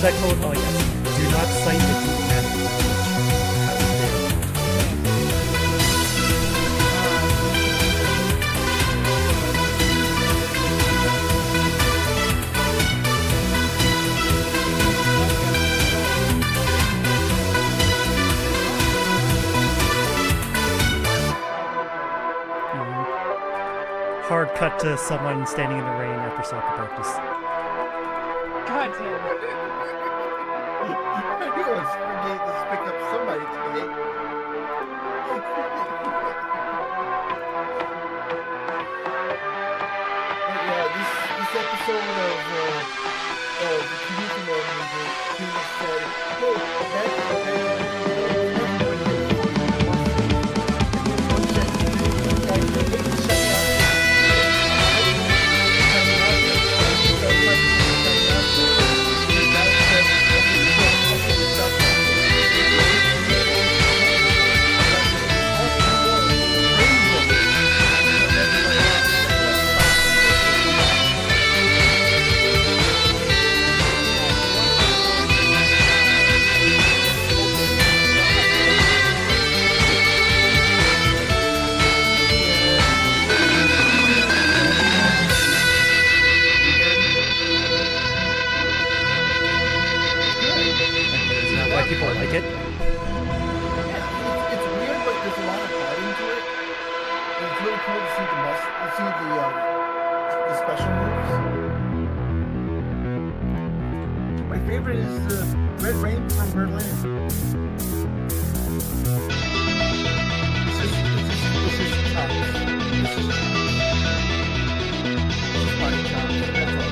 was that quote? Oh yes. Do not cite the deep man. Hard cut to someone standing in the rain after soccer practice. God damn it. I knew I was forgetting to pick up somebody today. But yeah, this episode of the Choujin music, he said, hey, People like it. Yeah, it's weird, but there's a lot of heart into it. And it's really cool to see the special moves. My favorite is the Red Rain from Berlin. This is chops. This is body chops. That's all.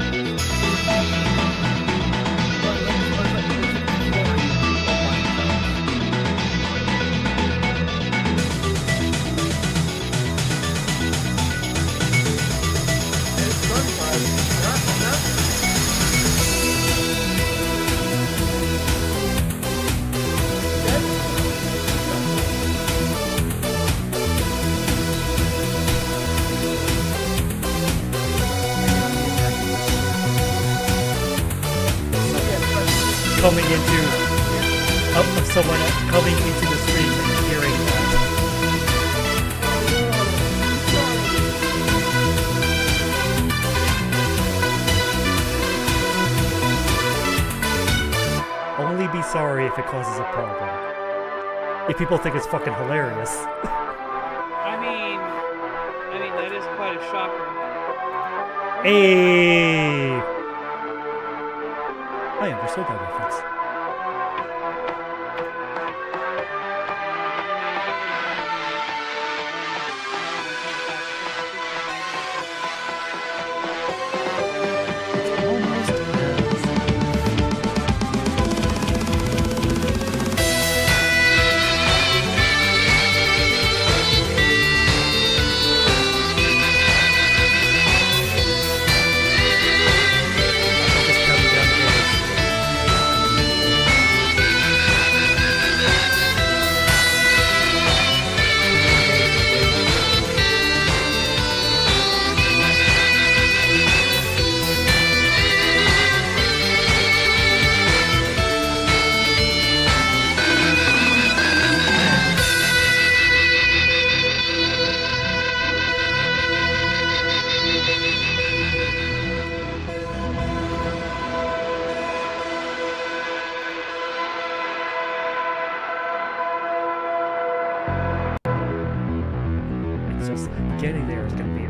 Coming into someone coming into the stream and hearing that. Only be sorry if it causes a problem. If people think it's fucking hilarious. I mean, that is quite a shocker. Hey! I understood that reference. Getting there is going to be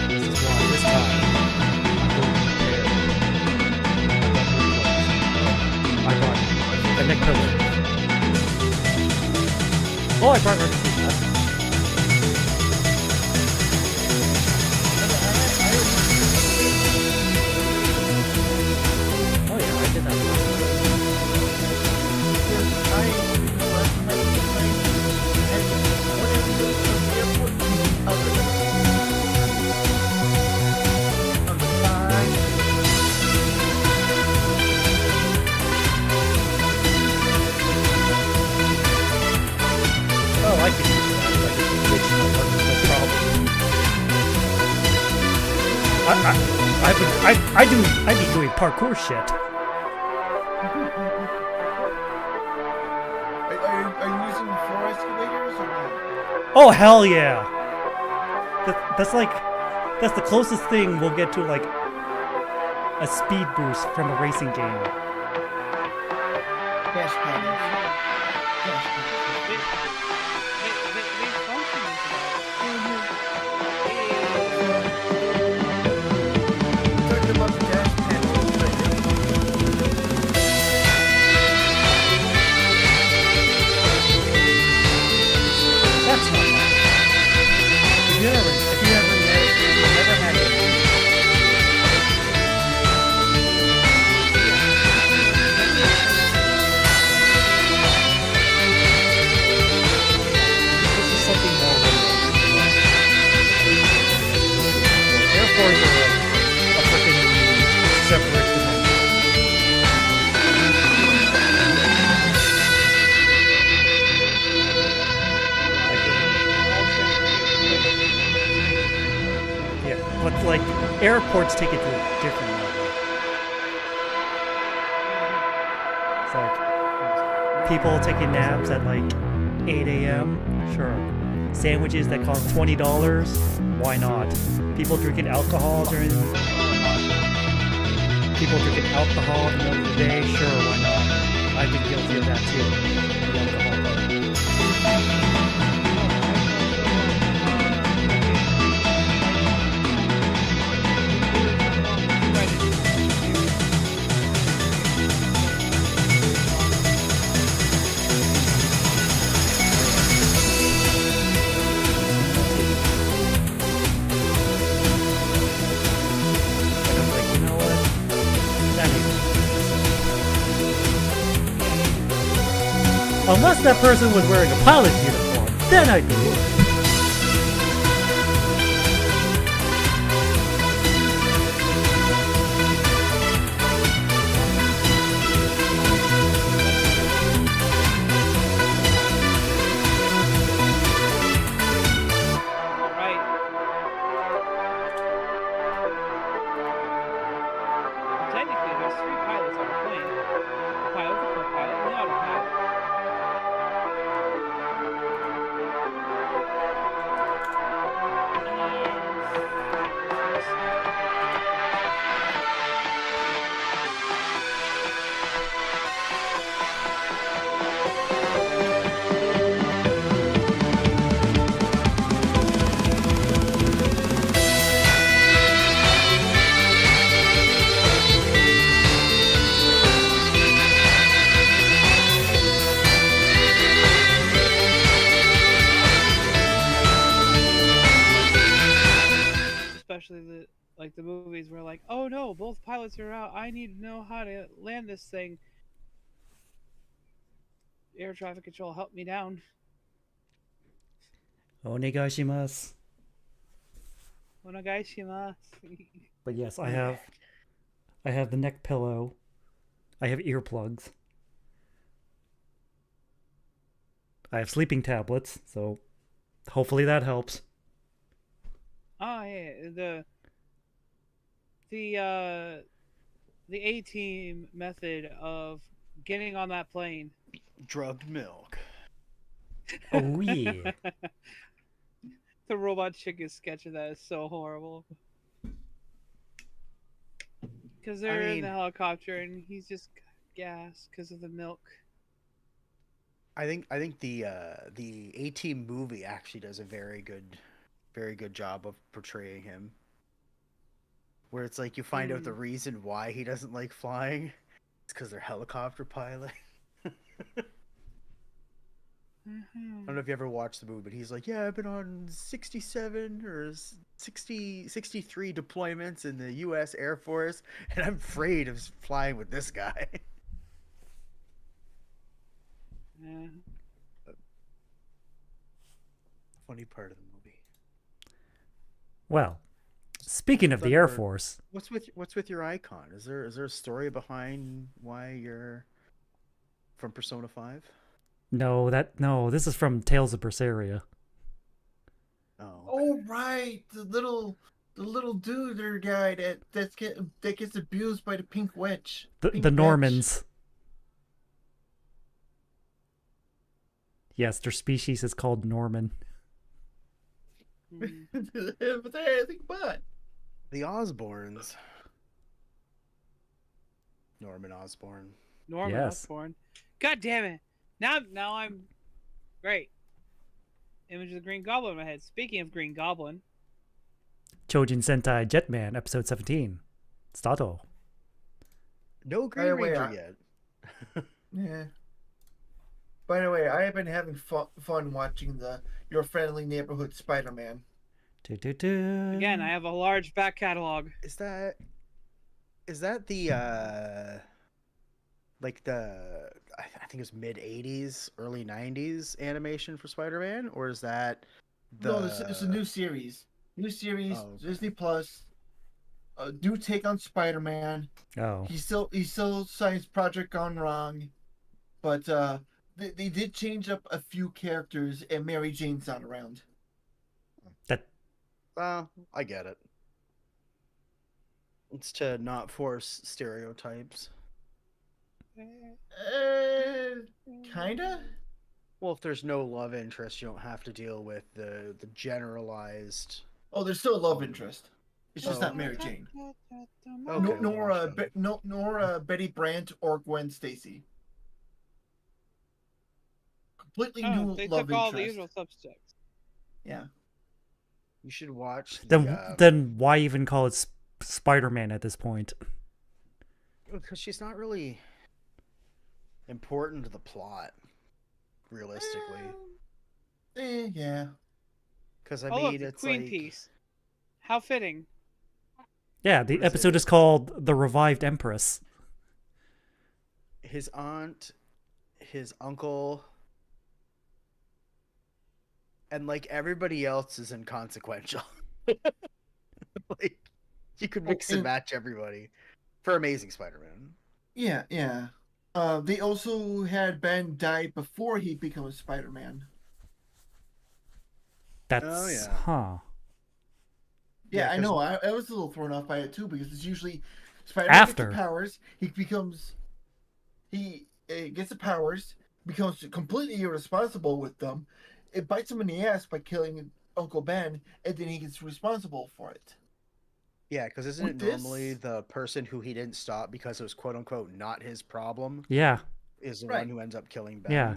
this is why this time I'm going to prepare. I brought the neck pillow. Oh, I brought her to see that. I'd be doing parkour shit. Are you using 4 escalators or not? Oh hell yeah! That's the closest thing we'll get to like a speed boost from a racing game. Dash paddles. Dash paddles. They function as Talking about the dash paddles. That's not bad. If you ever never had it. This is something more remote. Airports are a freaking separate dimension. Yeah, but like airports take it to a different level. It's like people taking naps at like 8 a.m. Sure. Sandwiches that cost $20. Why not? People drinking alcohol during. People drinking alcohol in the middle of the day. Sure, why not? I've been guilty of that too. The alcohol part. And I'm like, you know what? That ain't unless that person was wearing a pilot's uniform, then I'd do it. right. Technically, there's 3 pilots on the plane. A pilot, the co-pilot, and the autopilot. Especially the movies where like, oh no, both pilots are out. I need to know how to land this thing. Air traffic control, help me down. Onegaishimasu. Onegaishimasu. But yes, I have the neck pillow. I have earplugs. I have sleeping tablets, so hopefully that helps. Oh yeah, the A-team method of getting on that plane. Drugged milk. Oh yeah. The robot chicken sketch of that is so horrible. Because they're in the helicopter and he's just gassed because of the milk. I think the A-Team movie actually does a very good job of portraying him. Where it's like you find out the reason why he doesn't like flying. It's because they're helicopter pilot. I don't know if you ever watched the movie, but he's like, yeah, I've been on 67 or 63 deployments in the U.S. Air Force, and I'm afraid of flying with this guy. Yeah. Funny part of the movie. Well, speaking of the Air Force, What's with your icon? Is there a story behind why you're from Persona 5? no, this is from Tales of Berseria. Oh. Oh right, the little little dude or guy that gets abused by the pink witch. The Pink the witch. Normans. Yes, their species is called Norman. Mm. But there, think about it. The Osborns. Norman Osborn. Norman Yes. Osborn. God damn it! Now I'm great. Image of the Green Goblin in my head. Speaking of Green Goblin, Choujin Sentai Jetman, episode 17. Stato. No Green By the way, Ranger yet. Yeah. By the way, I have been having fun watching the Your Friendly Neighborhood Spider-Man. again, I have a large back catalog. Is that the like the I think it was mid 80s, early 90s animation for Spider-Man, or is that the No, it's a new series. New series, Oh, okay. Disney Plus. New take on Spider-Man. Oh. He's still Science Project gone wrong, but they did change up a few characters, and Mary Jane's not around. That I get it. It's to not force stereotypes. Kinda. Well, if there's no love interest, you don't have to deal with the generalized. Oh, there's still a love interest. It's just Oh, not Mary Jane. Okay, Nor Betty Brant or Gwen Stacy. Completely new They love took all the interest. usual suspects. Yeah. You should watch the, then why even call it Spider-Man at this point? because she's not really important to the plot, realistically. Yeah. Because I Oh, mean, look, the it's Queen like piece. How fitting. Yeah, the What is episode it? is called The Revived Empress. his aunt, his uncle, and like everybody else is inconsequential. Like you could mix and and- match everybody for Amazing Spider-Man. Yeah. They also had Ben die before he becomes Spider-Man. That's Oh, yeah. huh. Yeah, Yeah, I 'cause- know. I was a little thrown off by it too because it's usually Spider-Man After. gets the powers, he gets the powers, becomes completely irresponsible with them. It bites him in the ass by killing Uncle Ben, and then he gets responsible for it. Yeah, because isn't With it normally this- the person who he didn't stop because it was quote unquote not his problem Yeah, is the Right. one who ends up killing Ben? yeah.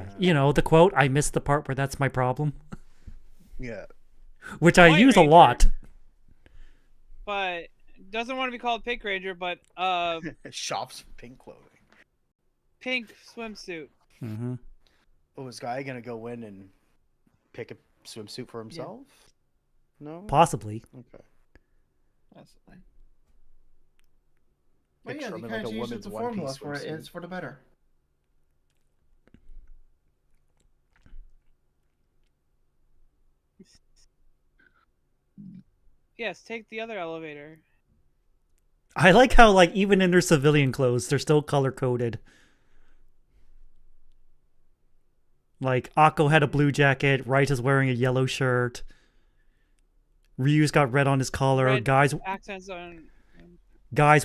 Yeah. You know, the quote, I missed the part where that's my problem, Yeah. which I White use a Ranger. lot. But doesn't want to be called Pink Ranger, but Shops for pink clothing. pink swimsuit. Mm-hmm. Oh, is Guy gonna go in and pick a swimsuit for himself? No. Possibly. Okay. That's fine. But Picture yeah, they him in, kind like, of a changed woman's the one-piece formula for it, and swimsuit. it's for the better. Yes, take the other elevator. I like how, like, even in their civilian clothes, they're still color-coded. Like, Akko had a blue jacket, Wright is wearing a yellow shirt, Ryu's got red on his collar, Red Guy's accents on.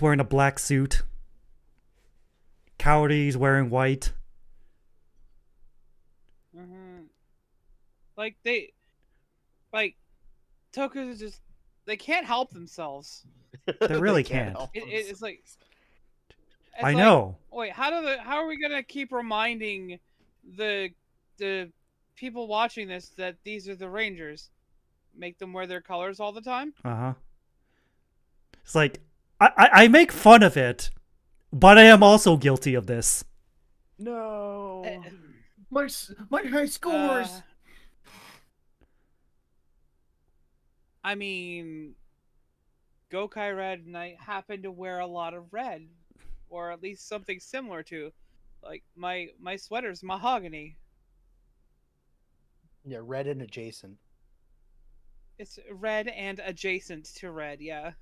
wearing a black suit, Coyote's wearing white. Like Tokus is just they can't help themselves. They really can't can't. help It's like it's I like, know. Wait, how are we gonna keep reminding the people watching this that these are the Rangers? Make them wear their colors all the time? Uh-huh. It's like, I make fun of it, but I am also guilty of this. No. My high scores. I mean, Gokai Red and I happen to wear a lot of red, or at least something similar to, like my sweater's mahogany. Yeah, red and adjacent. It's red and adjacent to red, yeah.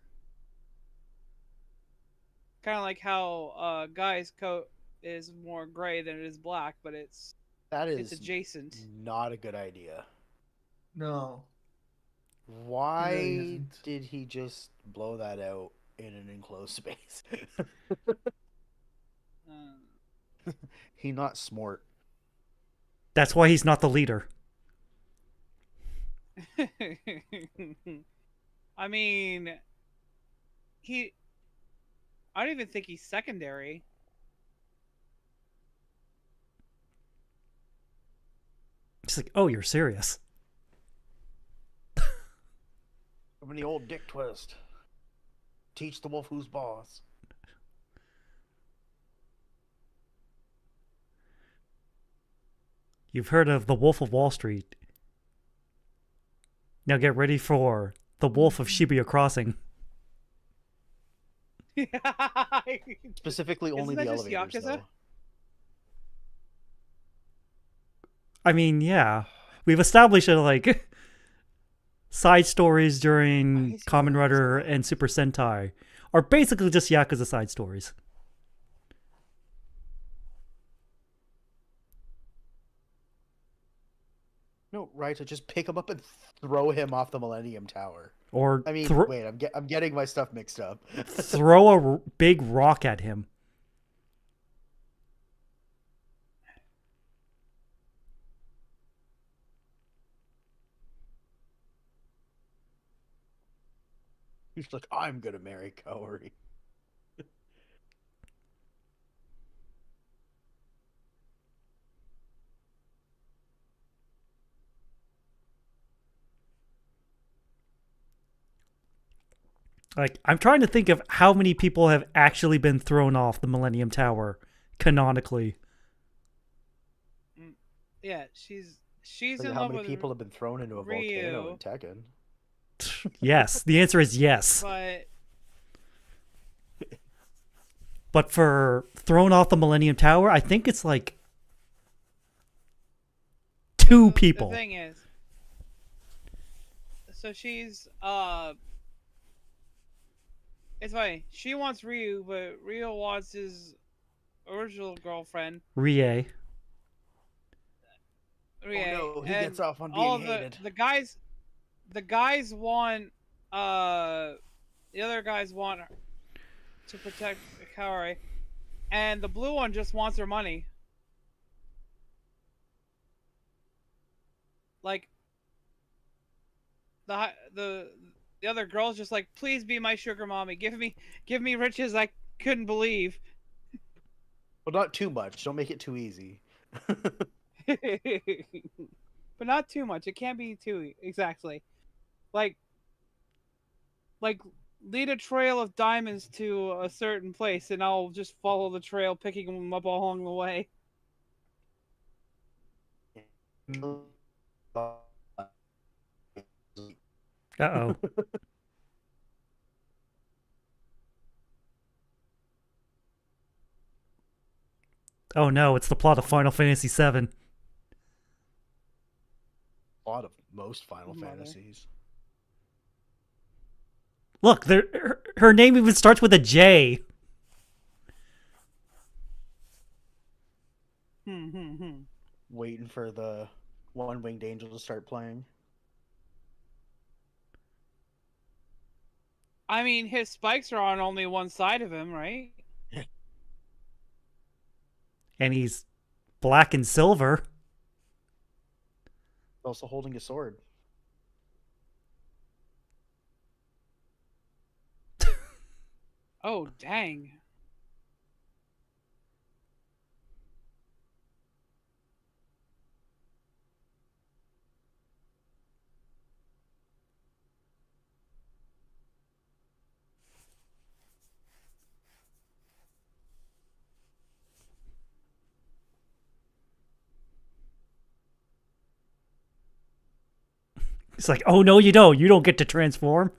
Kind of like how Guy's coat is more gray than it is black, but it's That is adjacent. not a good idea. No. Why isn't. did he just blow that out in an enclosed space? He not smart. That's why he's not the leader. I mean, he. I don't even think he's secondary. It's like, oh, you're serious. From the old dick twist. Teach the wolf who's boss. You've heard of the Wolf of Wall Street. Now get ready for the Wolf of Shibuya Crossing. Specifically, only Isn't that the just elevators, Yakuza? though. I mean, yeah. We've established that, like, side stories during Kamen Rider and Super Sentai are basically just Yakuza side stories. No, right. To just pick him up and throw him off the Millennium Tower. Or I mean, wait, I'm getting my stuff mixed up. throw a big rock at him. He's like, I'm gonna marry Kaori. Like, I'm trying to think of how many people have actually been thrown off the Millennium Tower canonically. Yeah, she's Like, in how love many with people have been thrown into a volcano Ryu. in Tekken? Yes, the answer is yes. But for thrown off the Millennium Tower, I think it's like 2 people. The thing is, so she's it's funny. She wants Ryu, but Ryu wants his original girlfriend, Rie. Rie. Oh no, he and gets off on all being the hated. the guys want the other guys want to protect Kaori, and the blue one just wants her money. Like the other girl's just like, please be my sugar mommy. Give me riches I couldn't believe. Well, not too much. Don't make it too easy. But not too much. It can't be too exactly. Like lead a trail of diamonds to a certain place, and I'll just follow the trail, picking them up along the way. Uh-oh. Oh no, it's the plot of Final Fantasy VII. A lot of most Final Fantasies. Look, her name even starts with a J. Waiting for the One-Winged Angel to start playing. I mean, his spikes are on only one side of him, right? And he's black and silver. Also holding a sword. Oh, dang. It's like, oh no, you don't. You don't get to transform.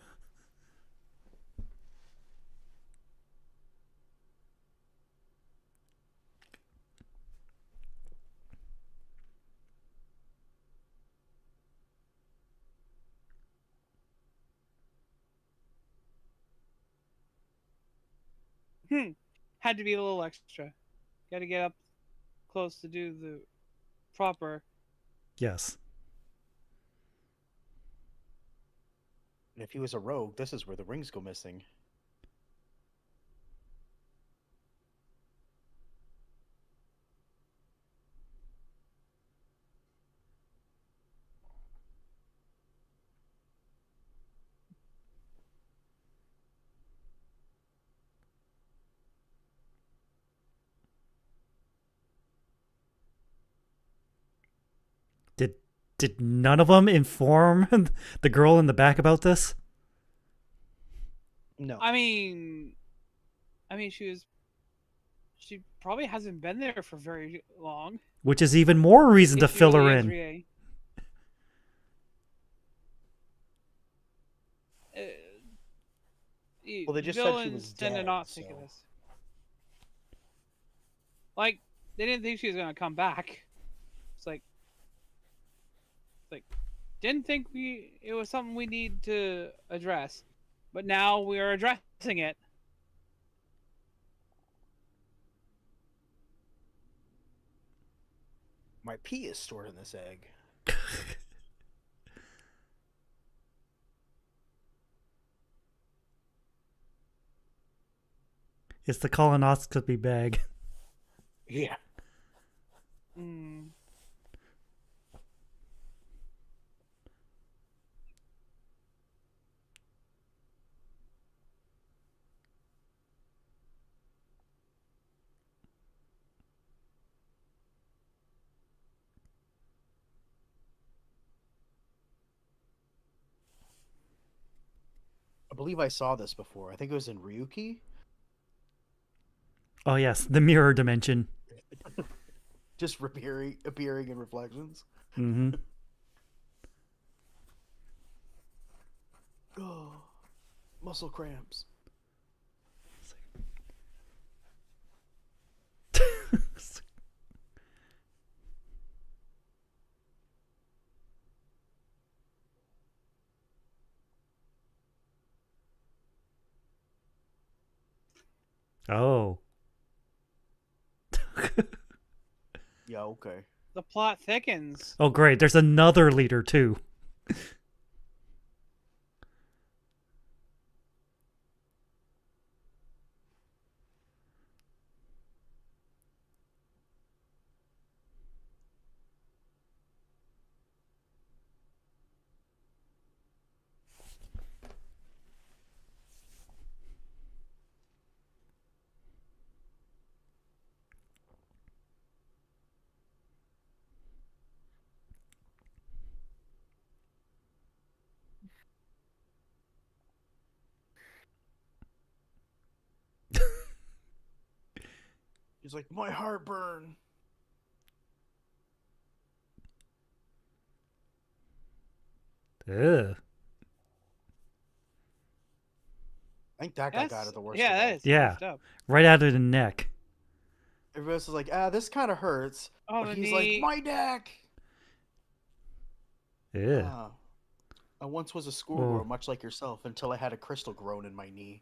Had to be a little extra. Got to get up close to do the proper. Yes. And if he was a rogue, this is where the rings go missing. Did none of them inform the girl in the back about this? No. I mean, she probably hasn't been there for very long. Which is even more reason to If she fill her only has in. 3A. Well, they just said she villains was tend to dead, not think of so- this. Like, they didn't think she was gonna come back. It's like, didn't think it was something we need to address, but now we are addressing it. My pee is stored in this egg. It's the colonoscopy bag. Yeah. Mm. I believe I saw this before. I think it was in Ryuki. Oh yes, the mirror dimension. Just appearing in reflections. Mm-hmm. Oh, muscle cramps. Oh. Yeah, okay. The plot thickens. Oh great, there's another leader too. He's like, my heartburn. Ugh. I think that guy got it the worst. Yeah, of all. that is Yeah. messed up. Right out of the neck. Everybody else is like, this kind of hurts. Oh, But the he's knee. like, my neck. Ugh. I once was a schoolgirl, Whoa. much like yourself, until I had a crystal grown in my knee.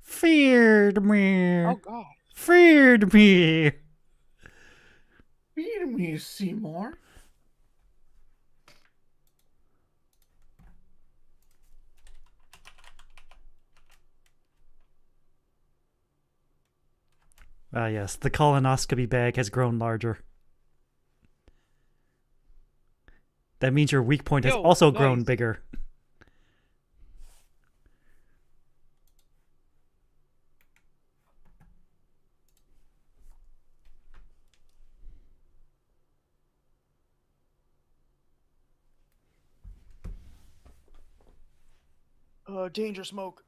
Feared me. Oh god. Feared me. Feed me, Seymour. Ah yes, the colonoscopy bag has grown larger. That means your weak point has Yo, also grown nice. bigger. Danger smoke.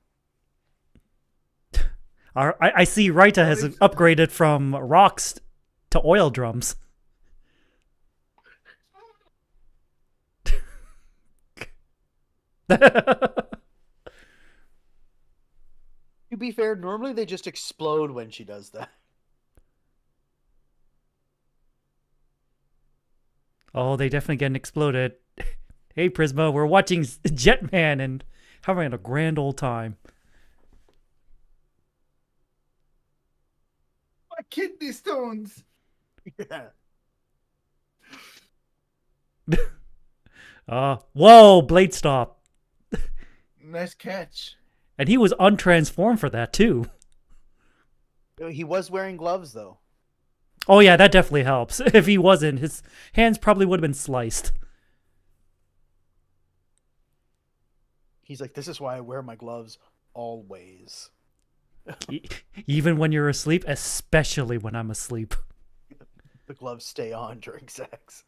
I see Raita has upgraded from rocks to oil drums. To be fair, normally they just explode when she does that. Oh, they definitely getting exploded. Hey Prisma, we're watching Jetman, and having a grand old time. My kidney stones. Yeah. Whoa, blade stop. Nice catch. And he was untransformed for that too. He was wearing gloves though. Oh yeah, that definitely helps. If he wasn't, his hands probably would have been sliced. He's like, this is why I wear my gloves always. Even when you're asleep, especially when I'm asleep. The gloves stay on during sex.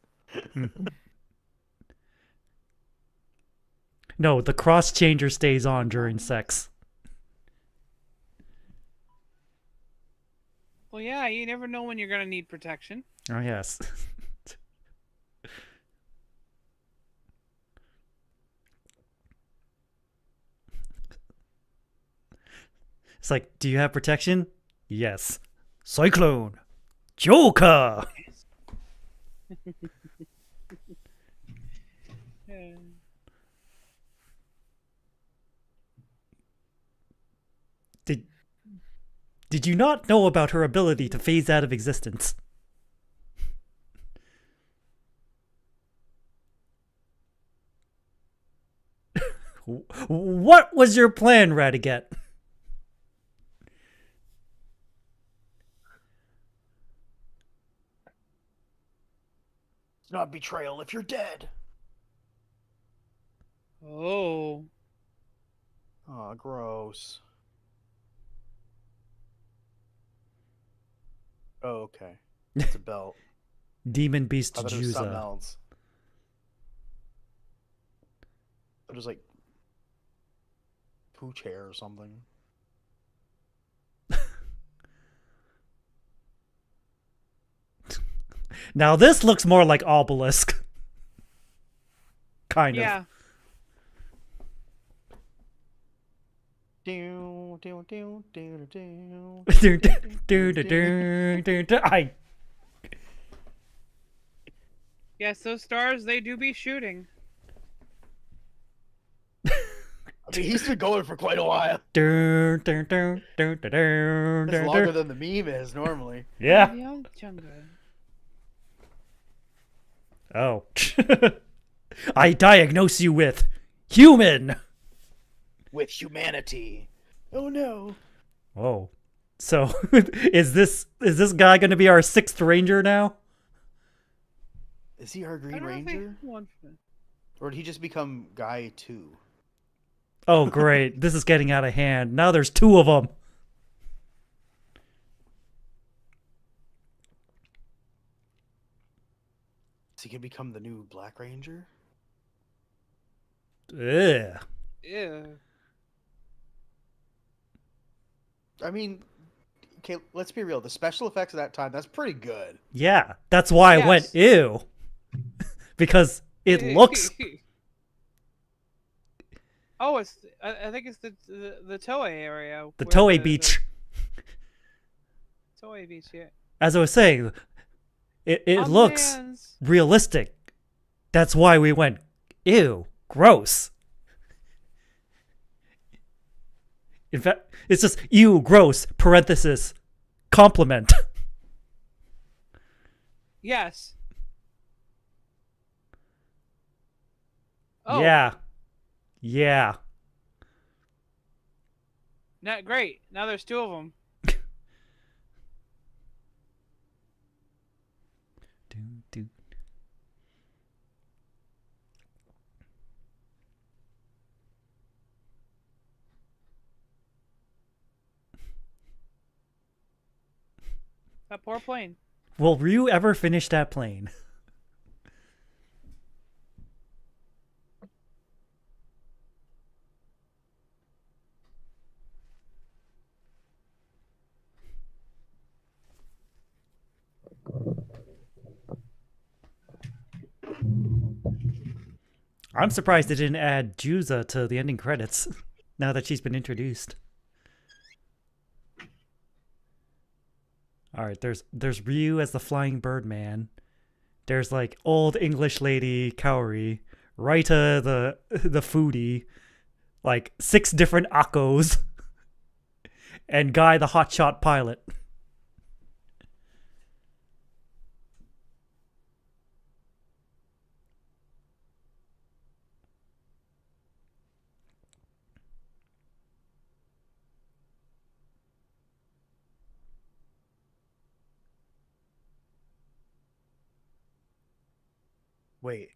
No, the cross changer stays on during sex. Well, yeah, you never know when you're gonna need protection. Oh yes. It's like, do you have protection? Yes. Cyclone. Joker. Yeah. Did you not know about her ability to phase out of existence? What was your plan, Radigat? It's not betrayal if you're dead. Oh. Oh, gross. Oh, okay. It's a belt. Demon Beast I thought it was something Juza. else. It was like pooch hair or something. Now this looks more like Obelisk. Kind Yeah. of. I Yes, those stars, they do be shooting. I mean, he's been going for quite a while. It's It's longer than the meme is normally. Yeah. Yeah, jungle. Oh. I diagnose you with human. With humanity. Oh no. Whoa. So is this guy going to be our 6th ranger now? Is he our I Green don't know if they Ranger? have one for that. Or did he just become Guy 2? Oh great. This is getting out of hand. Now there's 2 of them. Is he gonna become the new Black Ranger? Ugh. Yeah. I mean, okay, let's be real. The special effects of that time, that's pretty good. Yeah, that's why I went Yes. ew. Because it looks Oh, it's. I think it's the Toei area. the where Toei beach. Toei beach, yeah. As I was saying, it looks Man's- realistic. That's why we went ew, gross. In fact, it's just ew, gross, parenthesis, compliment. Yes. Oh, Yeah. Yeah. Not great. Now there's 2 of them. Do. That poor plane. Will Ryu ever finish that plane? I'm surprised they didn't add Juza to the ending credits now that she's been introduced. All right, there's Ryu as the flying bird man. There's like old English lady Kaori, Raita the foodie, like 6 different Akos, and Guy the hotshot pilot. Wait.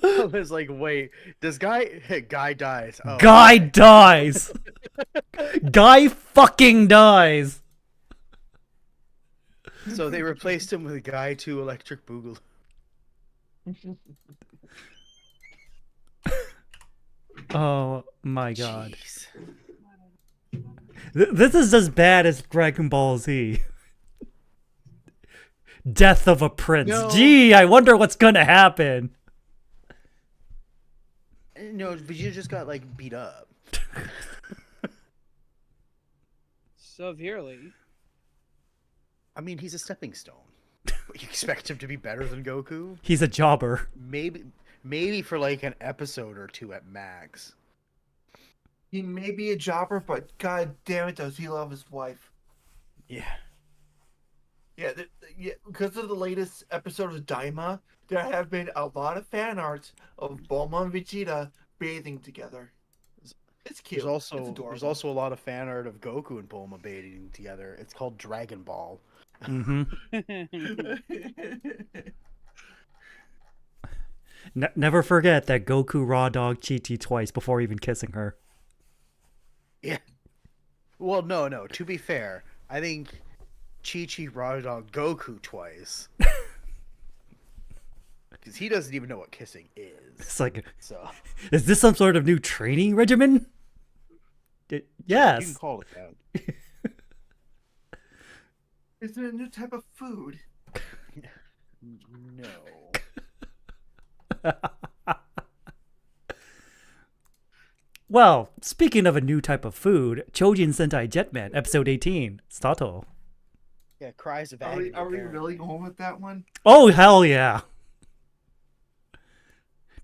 I was like, wait, does guy dies? Oh, Guy okay. dies. Guy fucking dies. So they replaced him with Guy 2 Electric Boogaloo. Oh my god. Jeez. This is as bad as Dragon Ball Z. Death of a prince. No. Gee, I wonder what's gonna happen. No, Vegeta just got like beat up. Severely. I mean, he's a stepping stone. You expect him to be better than Goku? He's a jobber. Maybe for like an episode or 2 at max. He may be a jobber, but god damn it, does he love his wife? Yeah. Yeah, because of the latest episode of Daima, there have been a lot of fan arts of Bulma and Vegeta bathing together. It's cute. It's adorable. There's also a lot of fan art of Goku and Bulma bathing together. It's called Dragon Ball. Mm-hmm. Never forget that Goku raw dog Chi-Chi twice before even kissing her. Yeah. Well, no. To be fair, I think Chi-Chi raw dog Goku twice. Because he doesn't even know what kissing is. It's like, So is this some sort of new training regimen? Yes. you can call it that. Is it a new type of food? No. Well, speaking of a new type of food, Choujin Sentai Jetman, episode 18, Stato. Yeah, cries of Are agony. we really apparently. going with that one? Oh, hell yeah.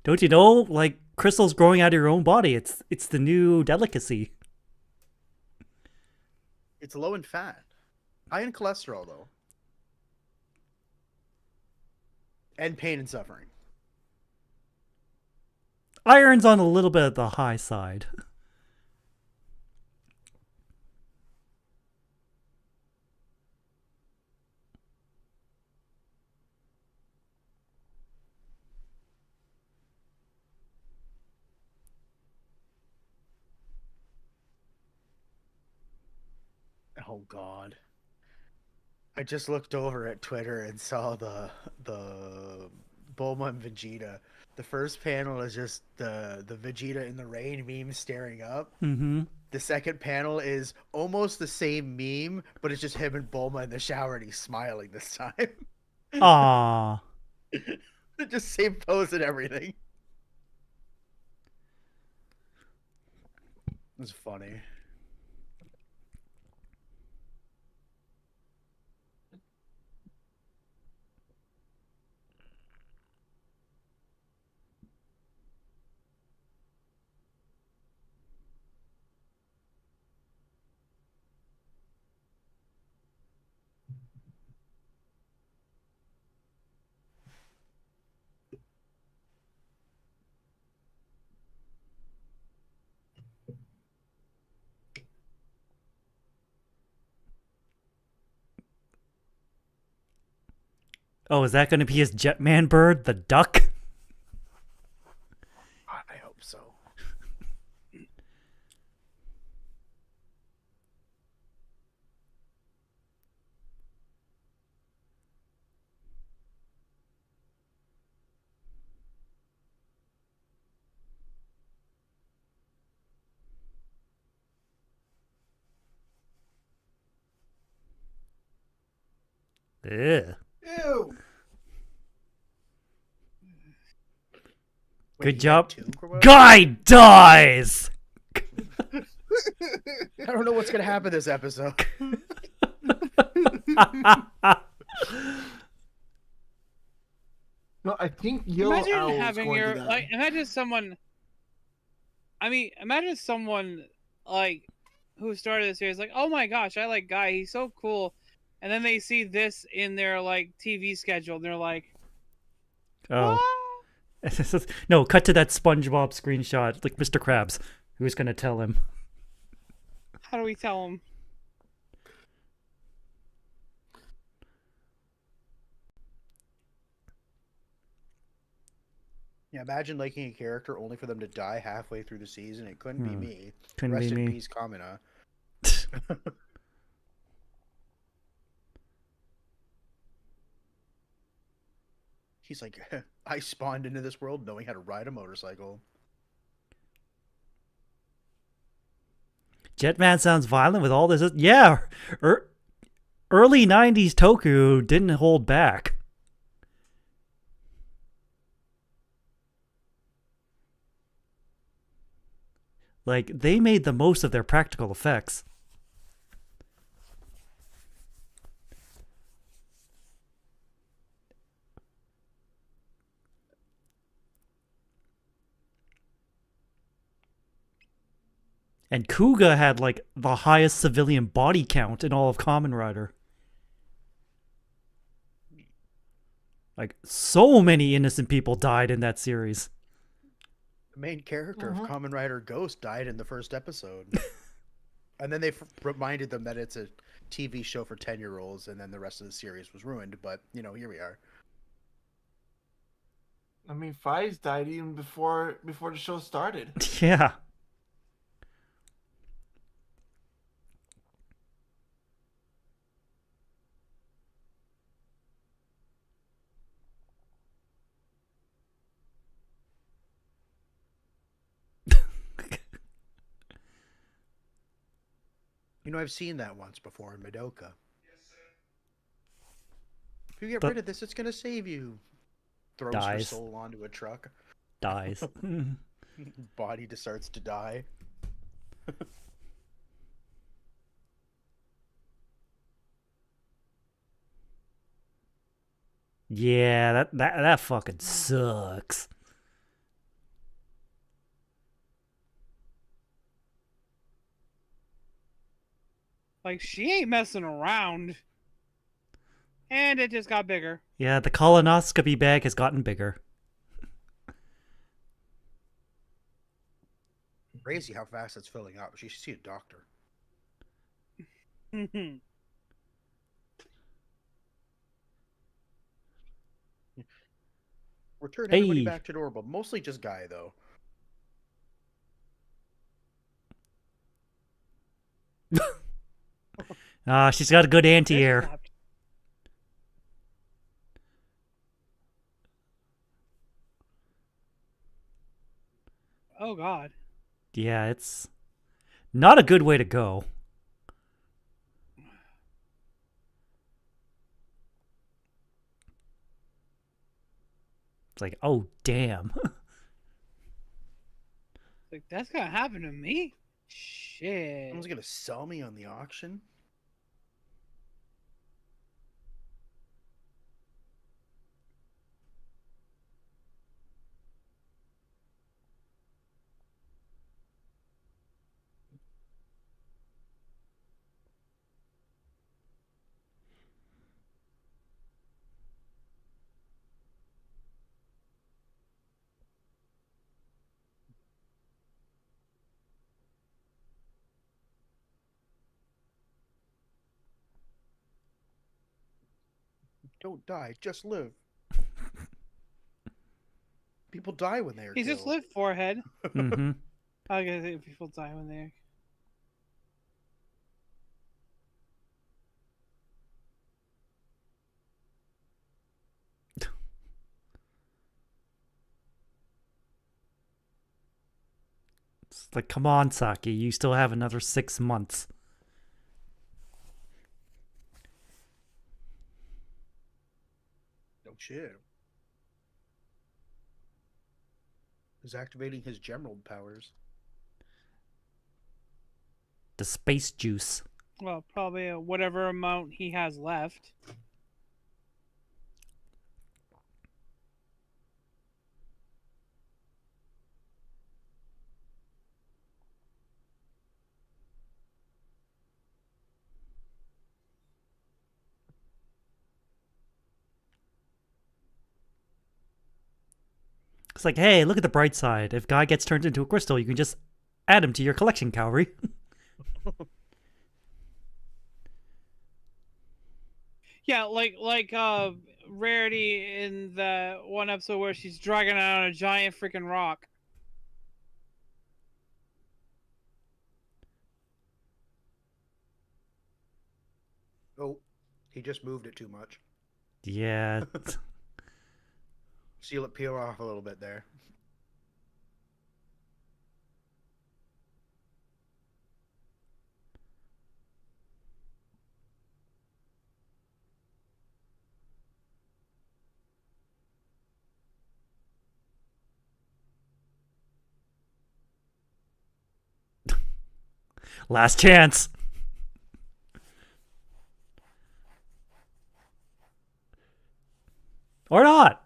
Don't you know, like, crystals growing out of your own body, it's the new delicacy. It's low in fat. High in cholesterol, though. And pain and suffering. Iron's on a little bit of the high side. Oh God. I just looked over at Twitter and saw the Bulma and Vegeta. The first panel is just the Vegeta in the rain meme staring up. Mm-hmm. The second panel is almost the same meme, but it's just him and Bulma in the shower and he's smiling this time. Aww. Just same pose and everything. It's funny. Oh, is that going to be his Jetman bird, the duck? I hope so. Ew. Ew. Good he job. had two or whatever? Guy dies! I don't know what's gonna happen this episode. No, I think Yellow Imagine Owl is having going your to die. like. Imagine someone. I mean, imagine someone like who started the series like, oh my gosh, I like Guy, he's so cool, and then they see this in their like TV schedule, and they're like, Oh. what? No, cut to that SpongeBob screenshot, like Mr. Krabs. Who's gonna tell him? How do we tell them? Yeah, imagine liking a character only for them to die halfway through the season. It couldn't be me. Couldn't Rest be in me. peace, Kamina. He's like, I spawned into this world knowing how to ride a motorcycle. Jetman sounds violent with all this. Yeah, early 90s Toku didn't hold back. Like, they made the most of their practical effects. And Kuga had, like, the highest civilian body count in all of Kamen Rider. Like, so many innocent people died in that series. The main character of Kamen Rider Ghost died in the first episode. And then they reminded them that it's a TV show for 10-year-olds, and then the rest of the series was ruined. But, you know, here we are. I mean, Fives died even before the show started. Yeah. You know, I've seen that once before in Madoka. If you get rid of this, it's going to save you. Throws her Dies. soul onto a truck. Dies. Body just starts to die. Yeah, that fucking sucks. Like, she ain't messing around. And it just got bigger. Yeah, the colonoscopy bag has gotten bigger. Crazy how fast it's filling up. She should see a doctor. Return everybody Hey. back to normal. Mostly just Guy, though. She's got a good anti-air. Slapped. Oh god. Yeah, it's not a good way to go. It's like, oh, damn. Like, that's gonna happen to me? Shit. Someone's gonna sell me on the auction? Don't die, just live. People die when they are He killed. just lived forehead. Mm-hmm. I guess people die when they're. It's like, come on, Saki, you still have another 6 months. No shit. He's activating his Gemerald powers. The space juice. Well, probably whatever amount he has left. It's like, hey, look at the bright side. If Guy gets turned into a crystal, you can just add him to your collection, Cowrie. Yeah, like Rarity in the one episode where she's dragging out a giant freaking rock. Oh, he just moved it too much. Yeah. See it peel off a little bit there. Last chance. Or not.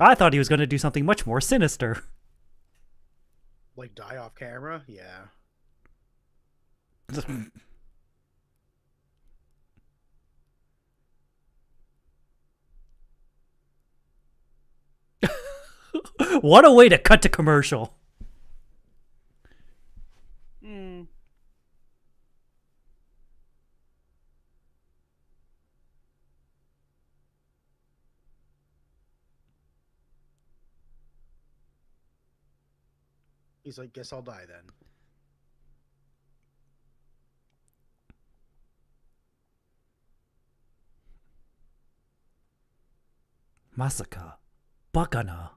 I thought he was going to do something much more sinister. Like die off camera? Yeah. What a way to cut to commercial. Hmm. He's like, guess I'll die then. Masaka. Bakana.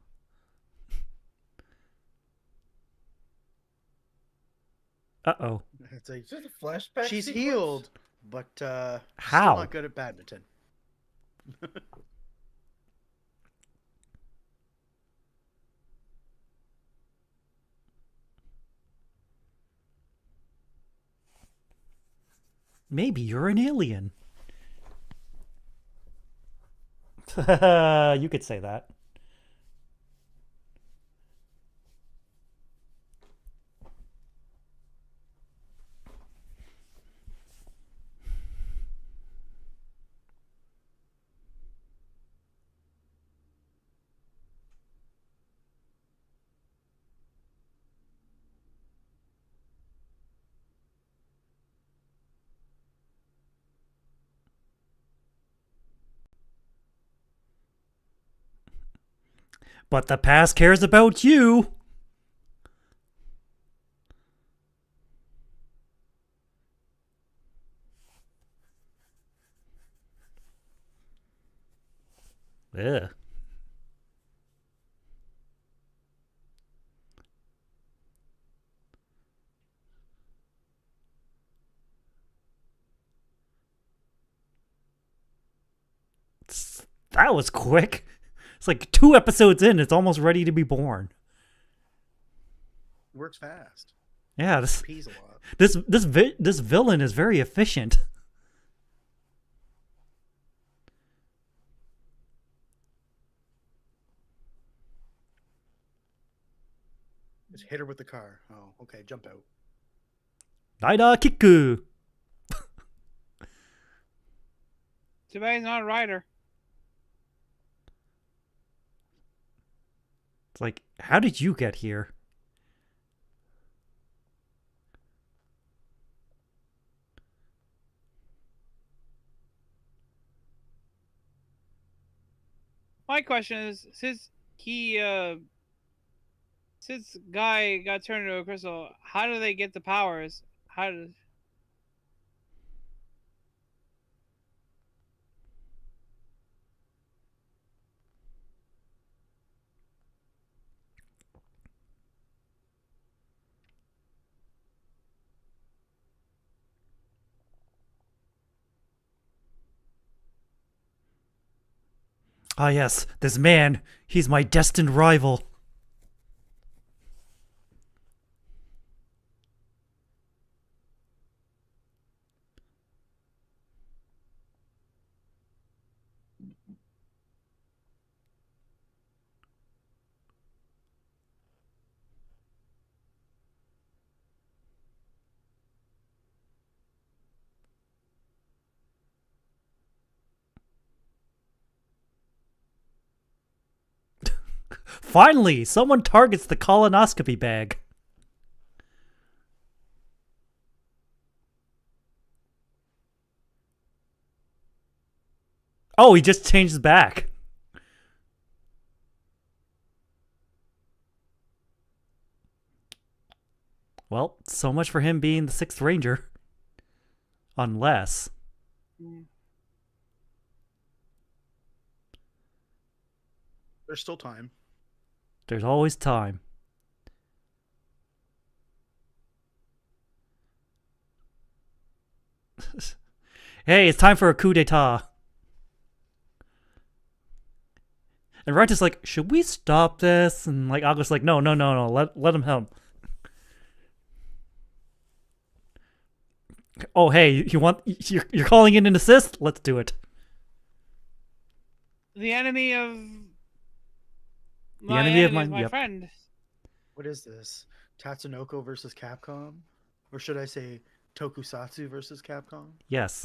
Uh-oh. It's like, Is that a flashback? she's sequence? healed, but How? still not good at badminton. Maybe you're an alien. You could say that. But the past cares about you. Ugh. That was quick. It's like 2 episodes in, it's almost ready to be born. Works fast. Yeah, Pees a lot. this villain is very efficient. Just hit her with the car. Oh, okay, jump out. Naida Kiku. Too bad he's not a rider. It's like, how did you get here? My question is, since Guy got turned into a crystal, how do they get the powers? How does? Ah, yes, this man. He's my destined rival. Finally, someone targets the colonoscopy bag. Oh, he just changed back. Well, so much for him being the 6th Ranger. Unless... There's still time. There's always time. Hey, it's time for a coup d'etat. And Wright is like, should we stop this? And like August's like, no, let him help. Oh, hey, you're calling in an assist? Let's do it. The enemy of The enemy of my mine. Yep. friend. What is this? Tatsunoko versus Capcom? Or should I say Tokusatsu versus Capcom? Yes.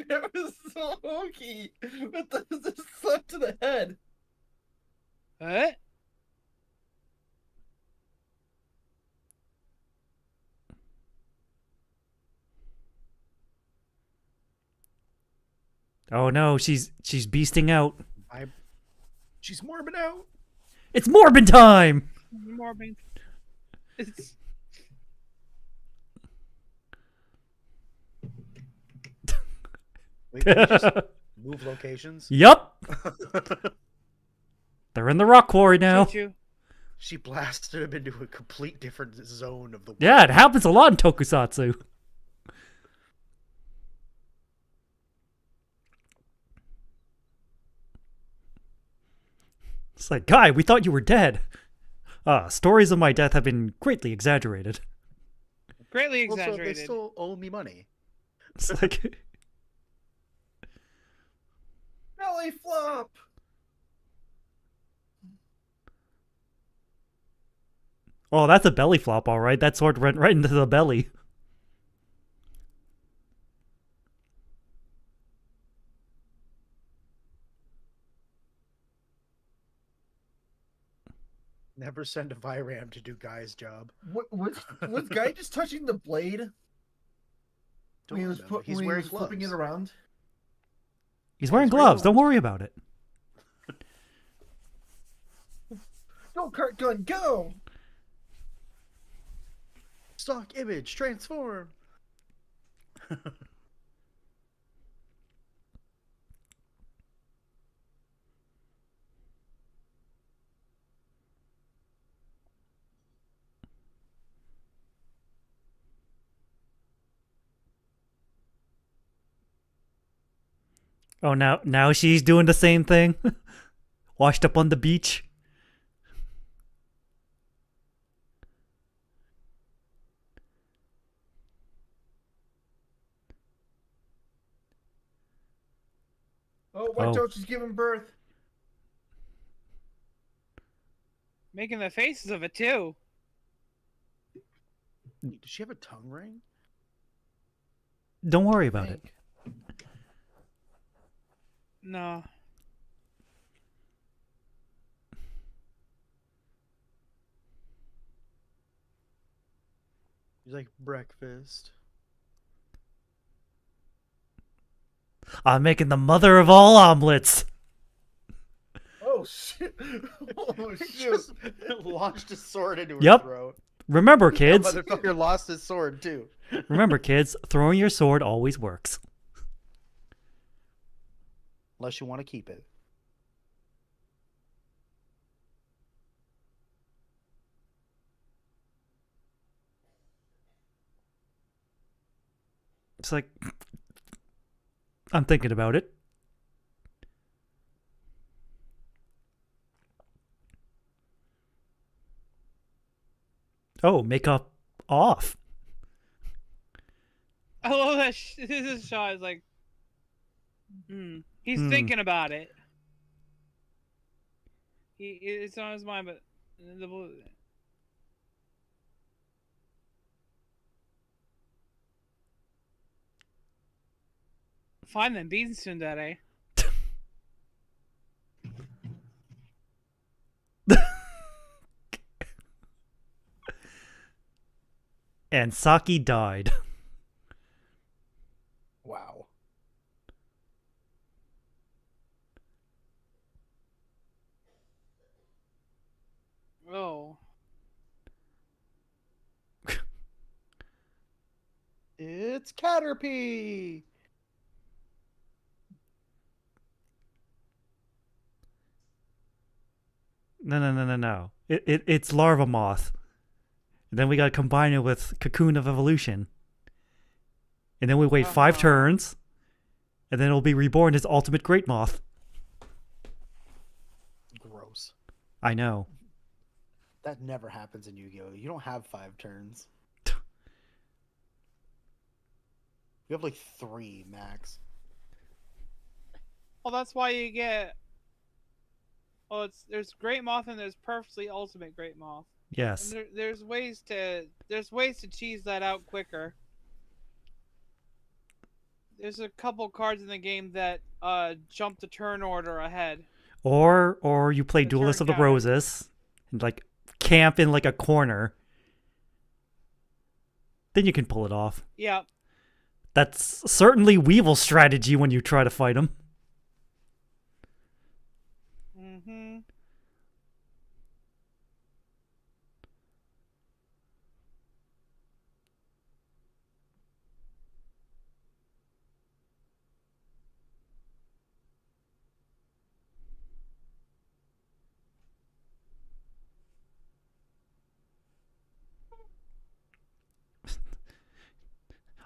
That was so hokey. But the slap to the head. What? Oh no, she's beasting out. She's morbid out. It's Morbin time. Morbid. It's... Wait, can we just move locations? Yup. They're in the rock quarry now. Choo-choo. She blasted him into a complete different zone of the world. Yeah, it happens a lot in Tokusatsu. It's like, guy, we thought you were dead. Stories of my death have been greatly exaggerated. Greatly Also, exaggerated. they still owe me money. It's like, Belly flop. oh, that's a belly flop, all right. That sword went right into the belly. Never send a Viram to do Guy's job. Was Guy just touching the blade? Don't When he was, remember. He's when he wearing was flipping it gloves. around? He's wearing gloves. Don't worry about it. Go, Kurt Gun, go! Stock image, transform. Oh, now she's doing the same thing. Washed up on the beach. Oh, watch out, she's giving birth. Making the faces of it too. Does she have a tongue ring? Don't worry about it. No. He's like breakfast. I'm making the mother of all omelets. Oh, shit. Oh, He shoot. just launched his sword into her Yep. throat. Remember, That kids. motherfucker lost his sword too. Remember, kids. Throwing your sword always works. Unless you want to keep it. It's like, I'm thinking about it. Oh, makeup off. I love that. This shot is like, he's thinking about it. It's on his mind, but the blue. Find them beans soon, Daddy. And Saki died. Wow. Oh. It's Caterpie. No. It's larva moth. And then we gotta combine it with cocoon of evolution. And then we wait 5 turns. And then it'll be reborn as ultimate great moth. Gross. I know. That never happens in Yu-Gi-Oh! You don't have 5 turns. You have like 3 max. Well, that's why you get. Oh, there's Great Moth and there's Perfectly Ultimate Great Moth. Yes. And there's ways to cheese that out quicker. There's a couple cards in the game that jump the turn order ahead. Or you play The Duelist of turn the counter. Roses and like camp in like a corner. Then you can pull it off. Yeah. That's certainly Weevil's strategy when you try to fight him. Mm-hmm.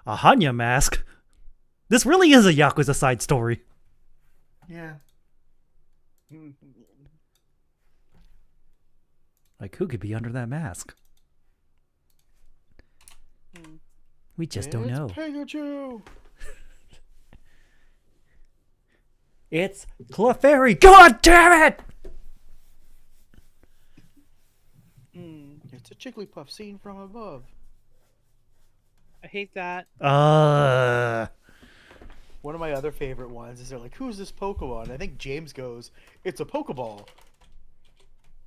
A Hanya mask? This really is a Yakuza side story. Yeah. Like, who could be under that mask? We just don't know. Pikachu. It's Clefairy. God damn it! It's a Jigglypuff seen from above. I hate that. One of my other favorite ones is they're like, who's this Pokemon? I think James goes, it's a Pokeball.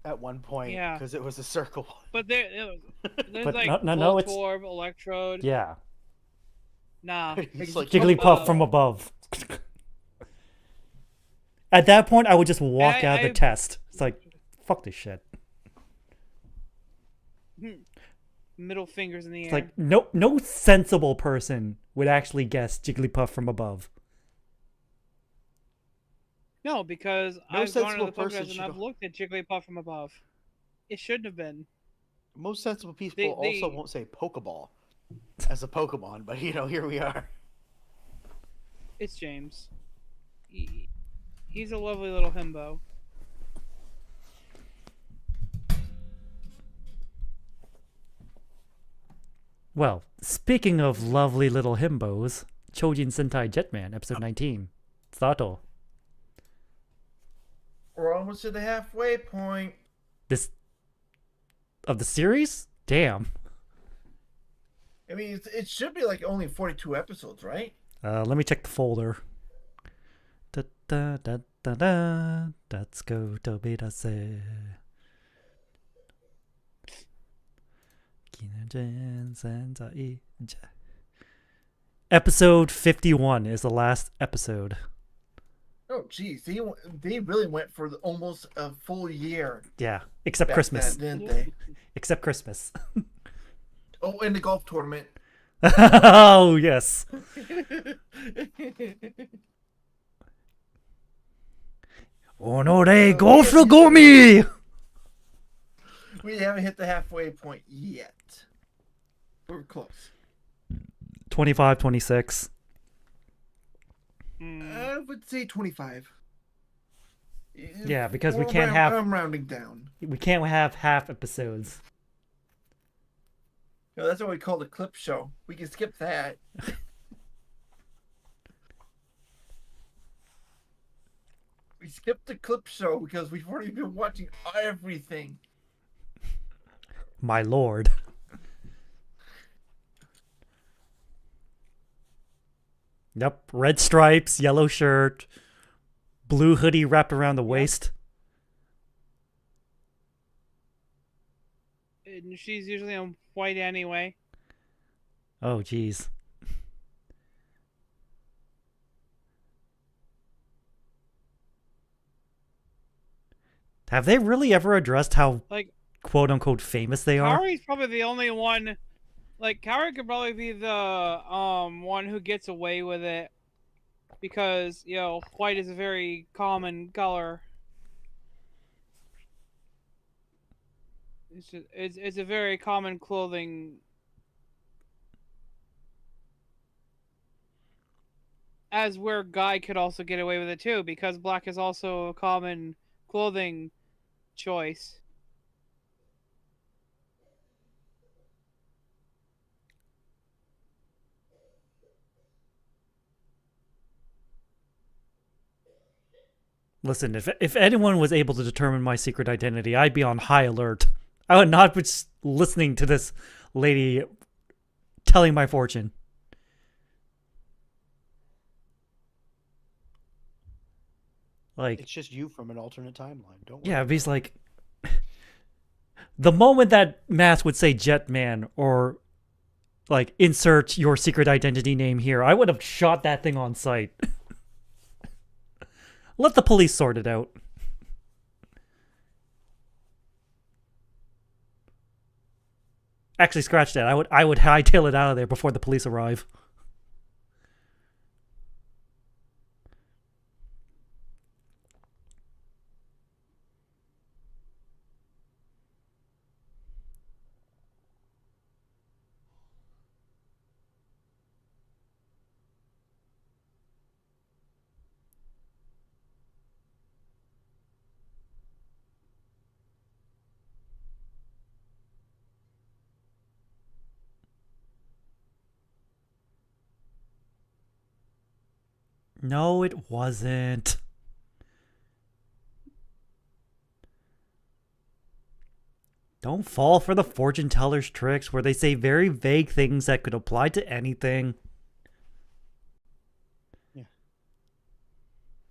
At one point, Yeah. because it was a circle. But there's But like no, it's- Voltorb, Electrode. Yeah. Nah. He's like, Jigglypuff from above. At that point, I would just walk out of the I- test. It's like, fuck this shit. Middle fingers in the It's air. like, no sensible person would actually guess Jigglypuff from above. No, because No I've gone to sensible the person Pokedex and should I've go- looked at Jigglypuff from above. It shouldn't have been. Most sensible people They- also won't say Pokeball as a Pokemon, but here we are. It's James. He's a lovely little himbo. Well, speaking of lovely little himbos, Choujin Sentai Jetman, episode 19. Sato. We're almost at the halfway point. This of the series? Damn. I mean, it should be like only 42 episodes, right? Let me check the folder. Da da da da da. Let's go to Bidase. Episode 51 is the last episode. Oh, geez, they really went for almost a full year. Yeah, except back Christmas. then, didn't they? Except Christmas. Oh, and the golf tournament. Oh, yes. Onore, go for Gomi! We haven't hit the halfway point yet. We're close. 25, 26. I would say 25. Yeah, because we Well, can't have I'm rounding down. we can't have half episodes. No, that's what we call the clip show. We can skip that. We skipped the clip show because we've already been watching everything. My lord. Yep, red stripes, yellow shirt, blue hoodie wrapped around the waist. And she's usually on white anyway. Oh, jeez. Have they really ever addressed how Like, quote unquote famous they are? Kaori's probably the only one. Like, Kaori could probably be the one who gets away with it because white is a very common color. It's a very common clothing. As where Guy could also get away with it too, because black is also a common clothing choice. Listen, if anyone was able to determine my secret identity, I'd be on high alert. I would not be just listening to this lady telling my fortune. Like, It's just you from an alternate timeline. Don't worry. yeah, he's like, the moment that mask would say Jetman or like insert your secret identity name here, I would have shot that thing on sight. Let the police sort it out. Actually, scratch that. I would hightail it out of there before the police arrive. No, it wasn't. Don't fall for the fortune teller's tricks where they say very vague things that could apply to anything. Yeah.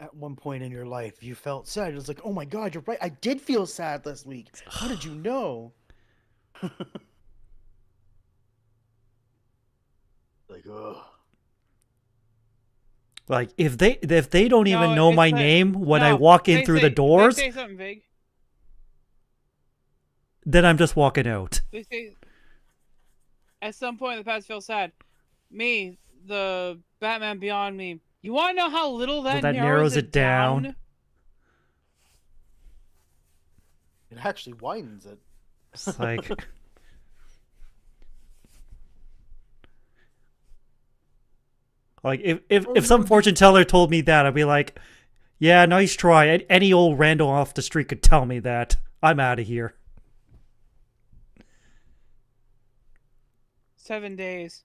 At one point in your life, you felt sad. It was like, oh my god, you're right. I did feel sad last week. How did you know? Like, ugh. Like if they don't even No, know it's my like- name when I no, walk in they through say- the doors, They say something vague. then I'm just walking out. They say at some point in the past feel sad. Me, the Batman Beyond me. You want to know how little that, narrows it down? It actually widens it. It's like like if some fortune teller told me that, I'd be like, yeah, nice try. Any old rando off the street could tell me that. I'm out of here. 7 days.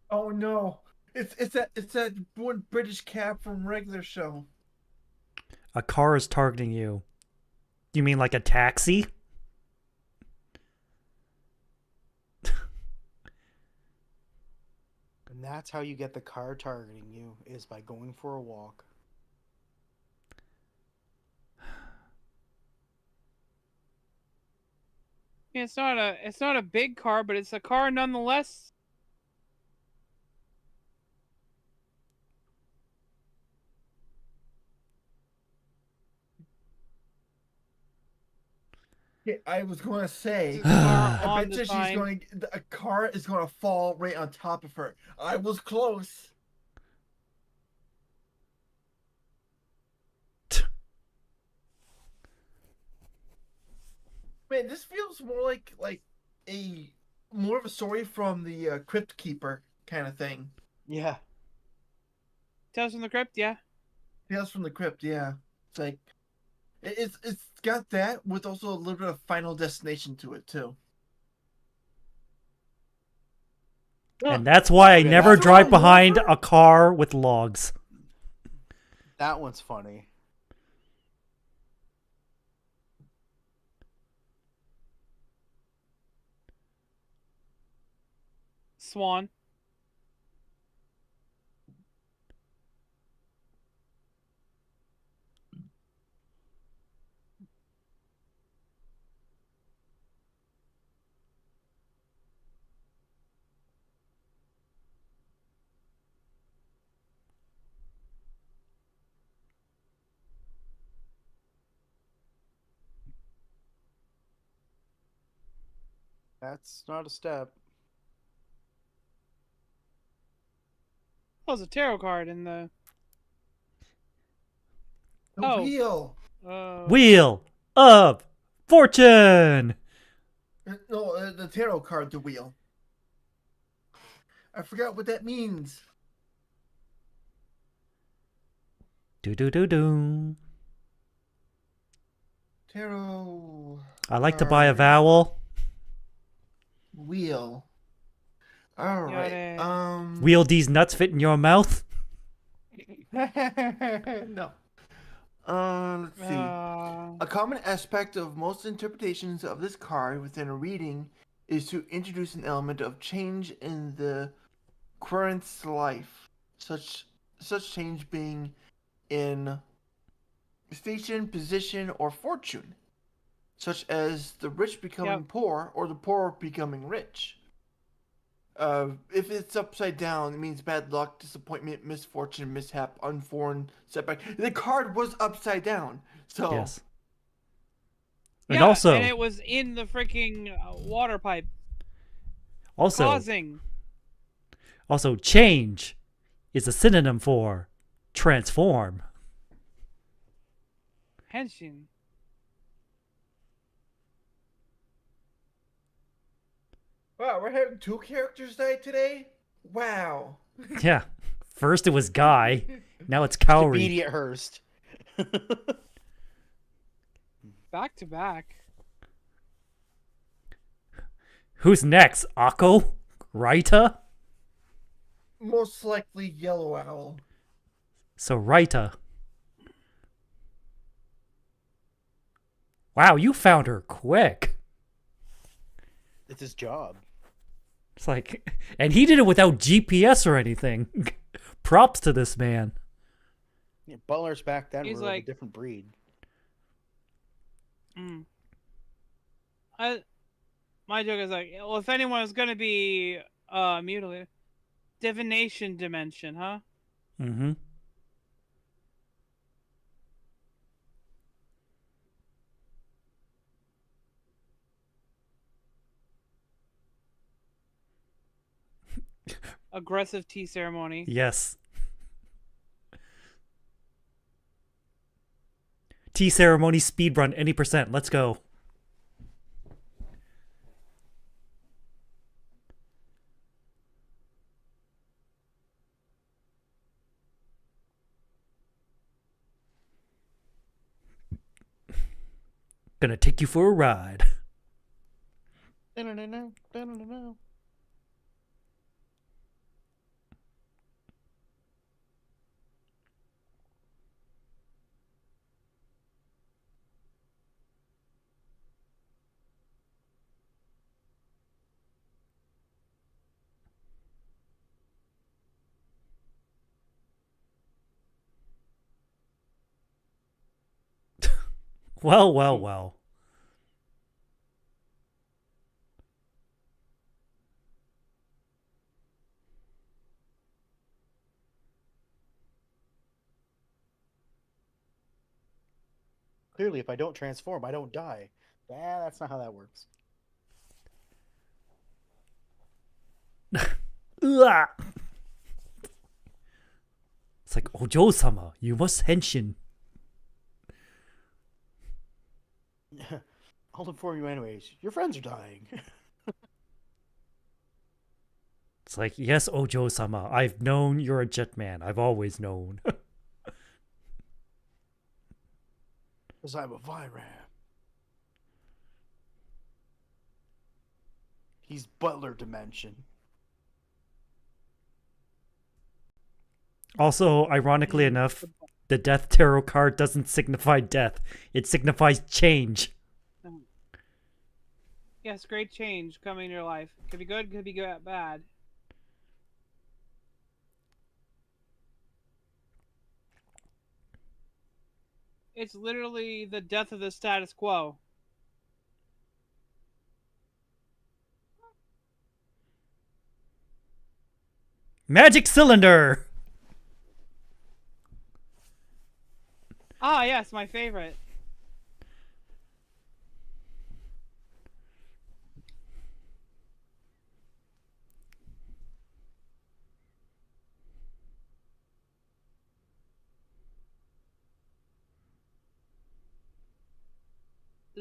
Oh no. It's that one British cab from regular show. A car is targeting you. You mean like a taxi? And that's how you get the car targeting you, is by going for a walk. Yeah, it's not a big car, but it's a car nonetheless. Yeah, I was going to say, It's a car I on bet the you sign. a car is going to fall right on top of her. I was close. Man, this feels more like a more of a story from the Crypt Keeper kind of thing. Yeah. Tales from the Crypt, yeah. Tales from the Crypt, yeah. It's like it's got that with also a little bit of Final Destination to it too. And that's why I Okay, never that's drive all behind over? a car with logs. That one's funny. Swan. That's not a step. Oh, it's a tarot card in the. The Oh. wheel. Wheel of Fortune. No, the tarot card, the wheel. I forgot what that means. Do do do do. Tarot. I like to buy a card. vowel. Wheel. All Got right. it. Wheel these nuts fit in your mouth. No. Let's see. Uh, A common aspect of most interpretations of this card within a reading is to introduce an element of change in the querent's life. Such change being in station, position, or fortune, such as the rich becoming poor or the poor becoming rich. If it's upside down, it means bad luck, disappointment, misfortune, mishap, unforeign setback. The card was upside down, so Yes. And yeah, also, and it was in the freaking water pipe. also, Causing. also, change is a synonym for transform. Henshin. wow, we're having 2 characters die today. Wow. Yeah. First it was Guy, now it's Kaori. Immediate Hearst. Back to back. Who's next? Akko? Raita? Most likely Yellow Owl. So Raita. Wow, you found her quick. It's his job. It's like, and he did it without GPS or anything. Props to this man. Yeah, butlers back then He's were like- of a different breed. My joke is like, well, if anyone is gonna be mutilated, divination dimension, huh? Mm-hmm. Aggressive tea ceremony. Yes. Tea ceremony speed run any percent. Let's go. Gonna take you for a ride. Well, well, well. Clearly, if I don't transform, I don't die. That's not how that works. Ugh. It's like, Ojo-sama, you must henshin. I'll inform you anyways. Your friends are dying. It's like, yes, Ojo-sama, I've known you're a Jetman. I've always known. Because I'm a Viram. He's Butler Dimension. Also, ironically enough, the Death Tarot card doesn't signify death. It signifies change. Yes, great change coming in your life. Could be good, could be bad. It's literally the death of the status quo. Magic cylinder! Ah, yes, my favorite.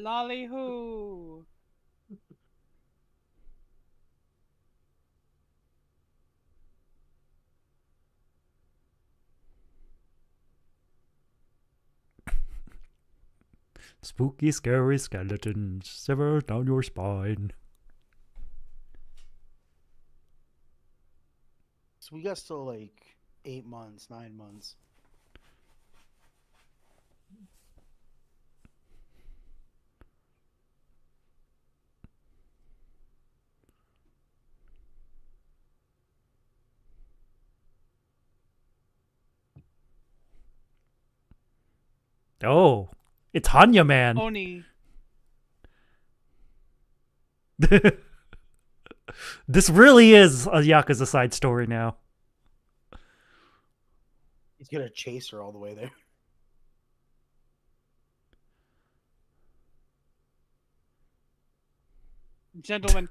Lolly hoo. Spooky, scary skeletons shiver down your spine. So we got still like 8 months, 9 months. Oh, it's Hanya Man. Oni. This really is a Yakuza side story now. He's gonna chase her all the way there. Gentlemen.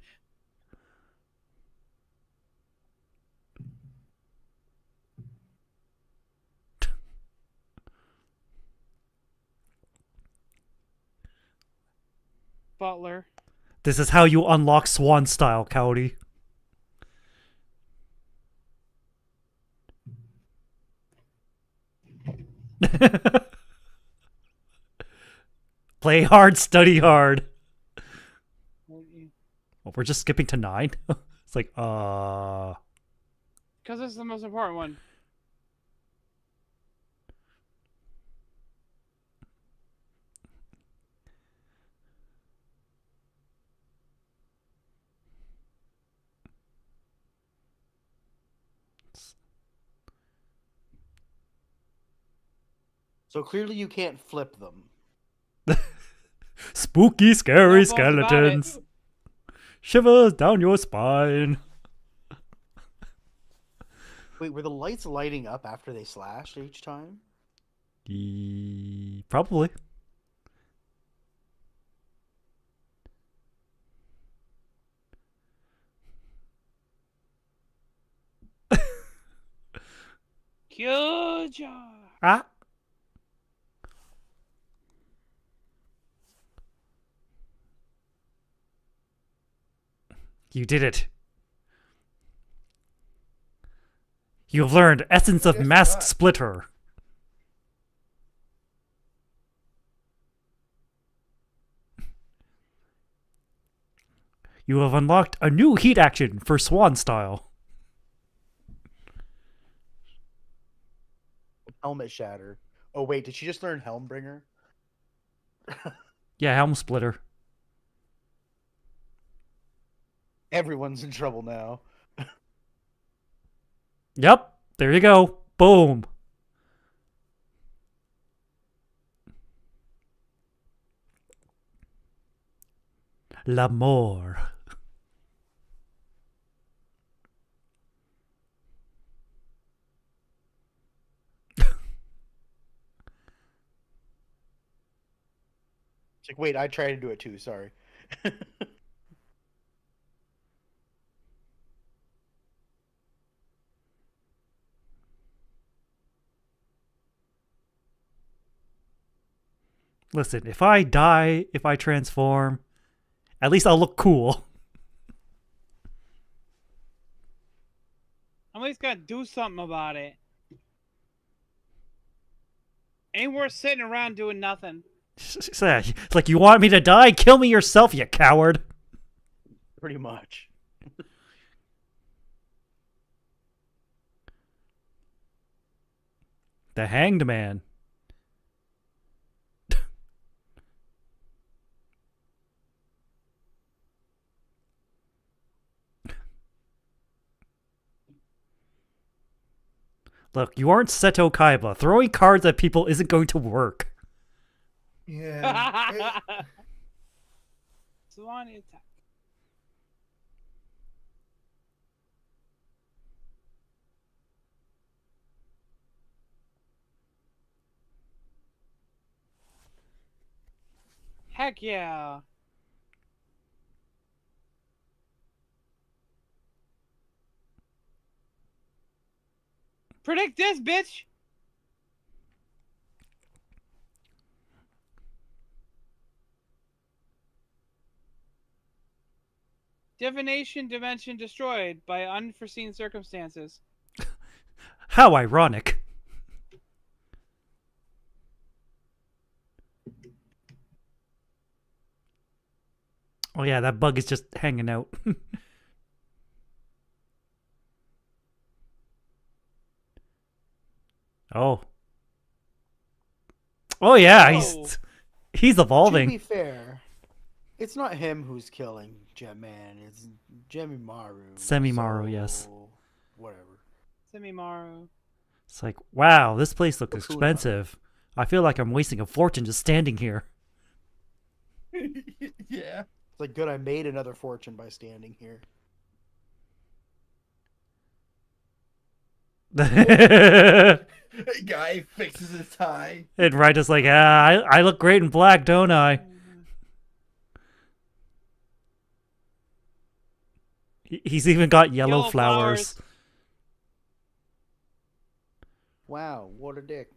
Butler. This is how you unlock Swan style, Cowdy. Play hard, study hard. Oh, we're just skipping to 9? It's like, Because this is the most important one. So clearly you can't flip them. spooky, scary No bones about it. skeletons. Shivers down your spine. Wait, were the lights lighting up after they slashed each time? Probably. Choujin. Ah. You did it. You have learned essence of Guess mask what? splitter. You have unlocked a new heat action for Swan style. Helmet shatter. Oh wait, did she just learn Helmbringer? Yeah, helm splitter. Everyone's in trouble now. Yep, there you go. Boom. L'amour. It's like, wait, I tried to do it too, sorry. Listen, if I die, if I transform, at least I'll look cool. At least gotta do something about it. Ain't worth sitting around doing nothing. It's like, you want me to die? Kill me yourself, you coward. Pretty much. The Hanged Man. Look, you aren't Seto Kaiba. Throwing cards at people isn't going to work. Yeah. Swan attack. Heck yeah. Predict this, bitch. Divination dimension destroyed by unforeseen circumstances. How ironic. Oh yeah, that bug is just hanging out. Oh. Oh yeah, Oh. he's To evolving. be fair, it's not him who's killing Jetman. It's Semimaru. Semimaru, yes. Whatever. Semimaru. It's like, wow, this place looks Looks expensive. I feel like I'm wasting a fortune just standing here. Yeah. It's like, good, I made another fortune by standing here. Guy fixes his tie. And Raita's like, I look great in black, don't I? He's even got yellow flowers. Wow, what a dick.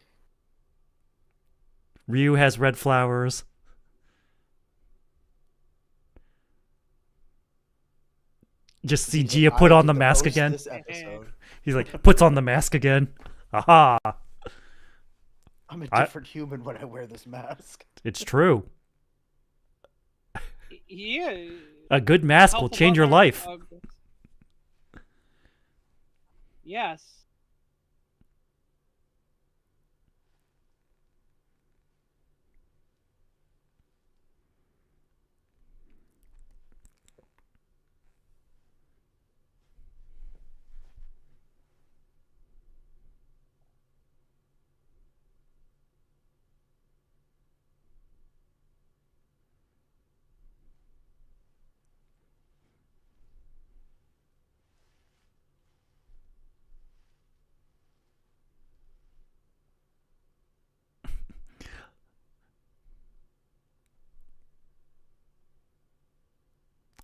Ryu has red flowers. Just see He's Gia like, put I on get the to mask host again. This episode. He's like, puts on the mask again. Aha! I'm a different human when I wear this mask. It's true. Yeah. A good mask will change your life. Yes.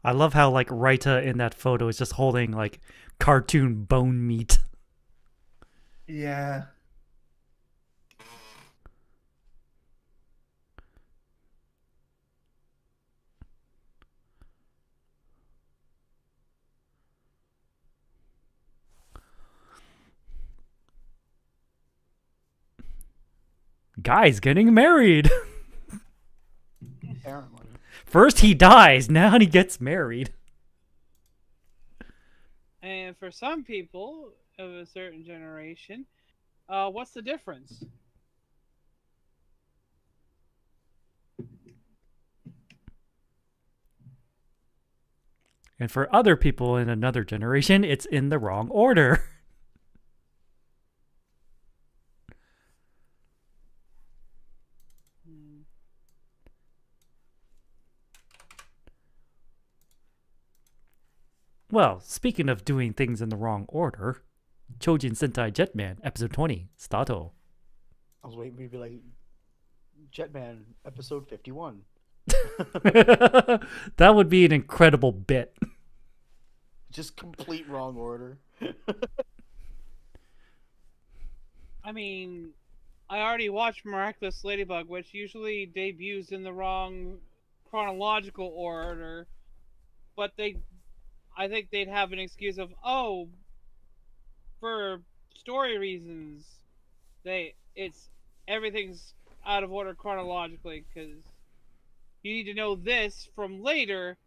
I love how, like, Raita in that photo is just holding, like, cartoon bone meat. Yeah. Guy's getting married. Apparently. First he dies, now he gets married. And for some people of a certain generation, what's the difference? And for other people in another generation, it's in the wrong order. Well, speaking of doing things in the wrong order, Choujin Sentai Jetman, episode 20, Stato. I was waiting for you to be like, Jetman, episode 51. That would be an incredible bit. Just complete wrong order. I mean, I already watched Miraculous Ladybug, which usually debuts in the wrong chronological order, but I think they'd have an excuse of, oh, for story reasons, everything's out of order chronologically, because you need to know this from later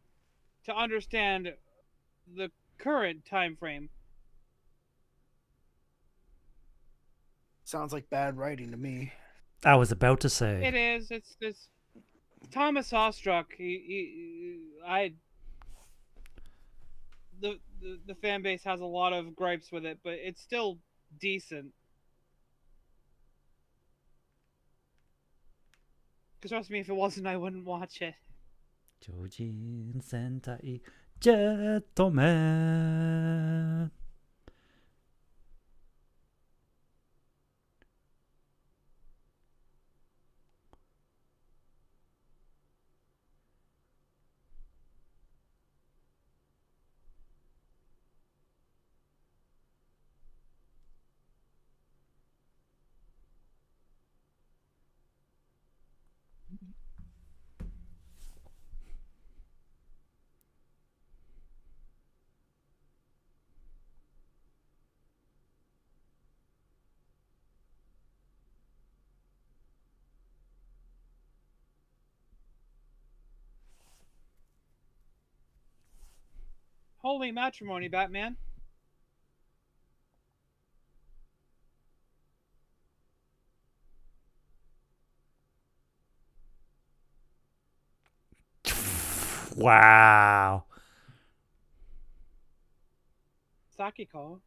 to understand the current time frame. Sounds like bad writing to me. I was about to say. It is. It's Thomas Ostruck. The fan base has a lot of gripes with it, but it's still decent. Because trust me, if it wasn't, I wouldn't watch it. Choujin Sentai Jetman. Holy matrimony, Batman. Wow. Sakiko.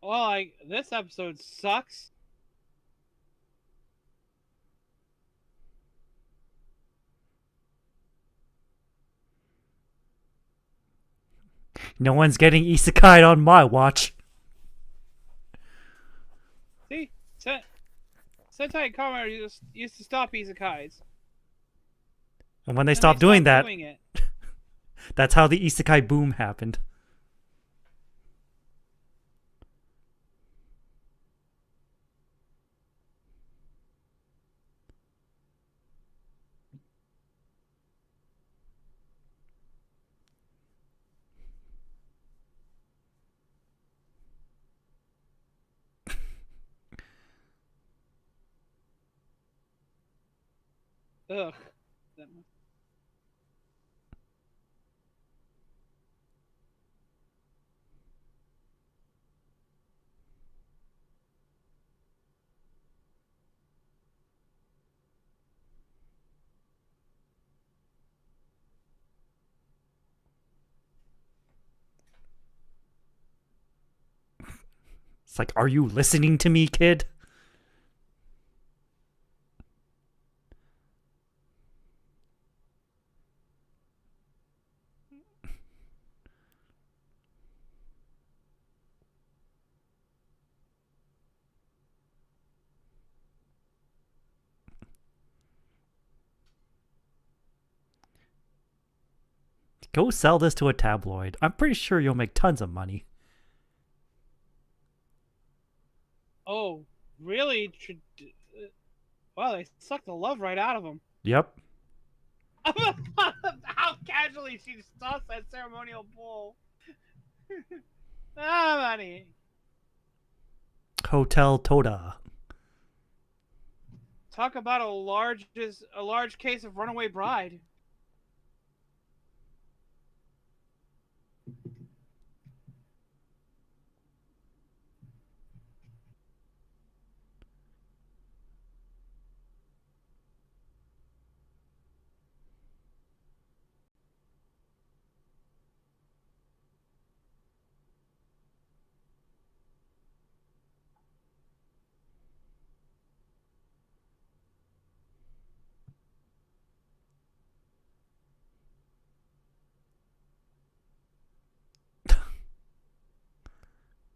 Well, this episode sucks. No one's getting isekai on my watch. See, Sentai and Kamen used to stop isekais. And when they And stopped doing that, doing it. that's how the isekai boom happened. Ugh. It's like, are you listening to me, kid? Go sell this to a tabloid. I'm pretty sure you'll make tons of money. Oh, really? Wow, they sucked the love right out of him. Yep. How casually she just tossed that ceremonial bowl. Money. Hotel Toda. Talk about a large case of runaway bride.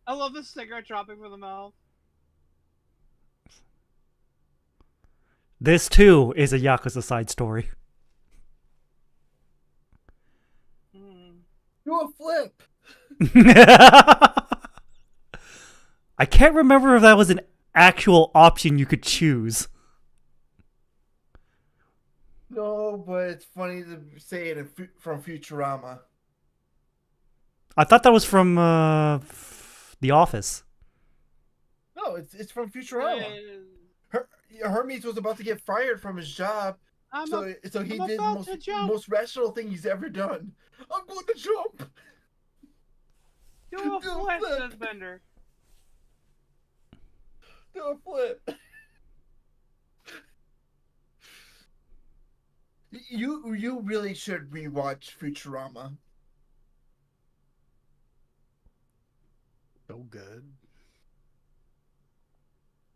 I love the cigarette dropping from the mouth. This too is a Yakuza side story. Do a flip. I can't remember if that was an actual option you could choose. No, but it's funny to say it from Futurama. I thought that was from The Office. No, it's from Futurama. Hermes was about to get fired from his job, so he did the most rational thing he's ever done. I'm going to jump. Do a flip, suspender. Do a flip. You really should rewatch Futurama. So good.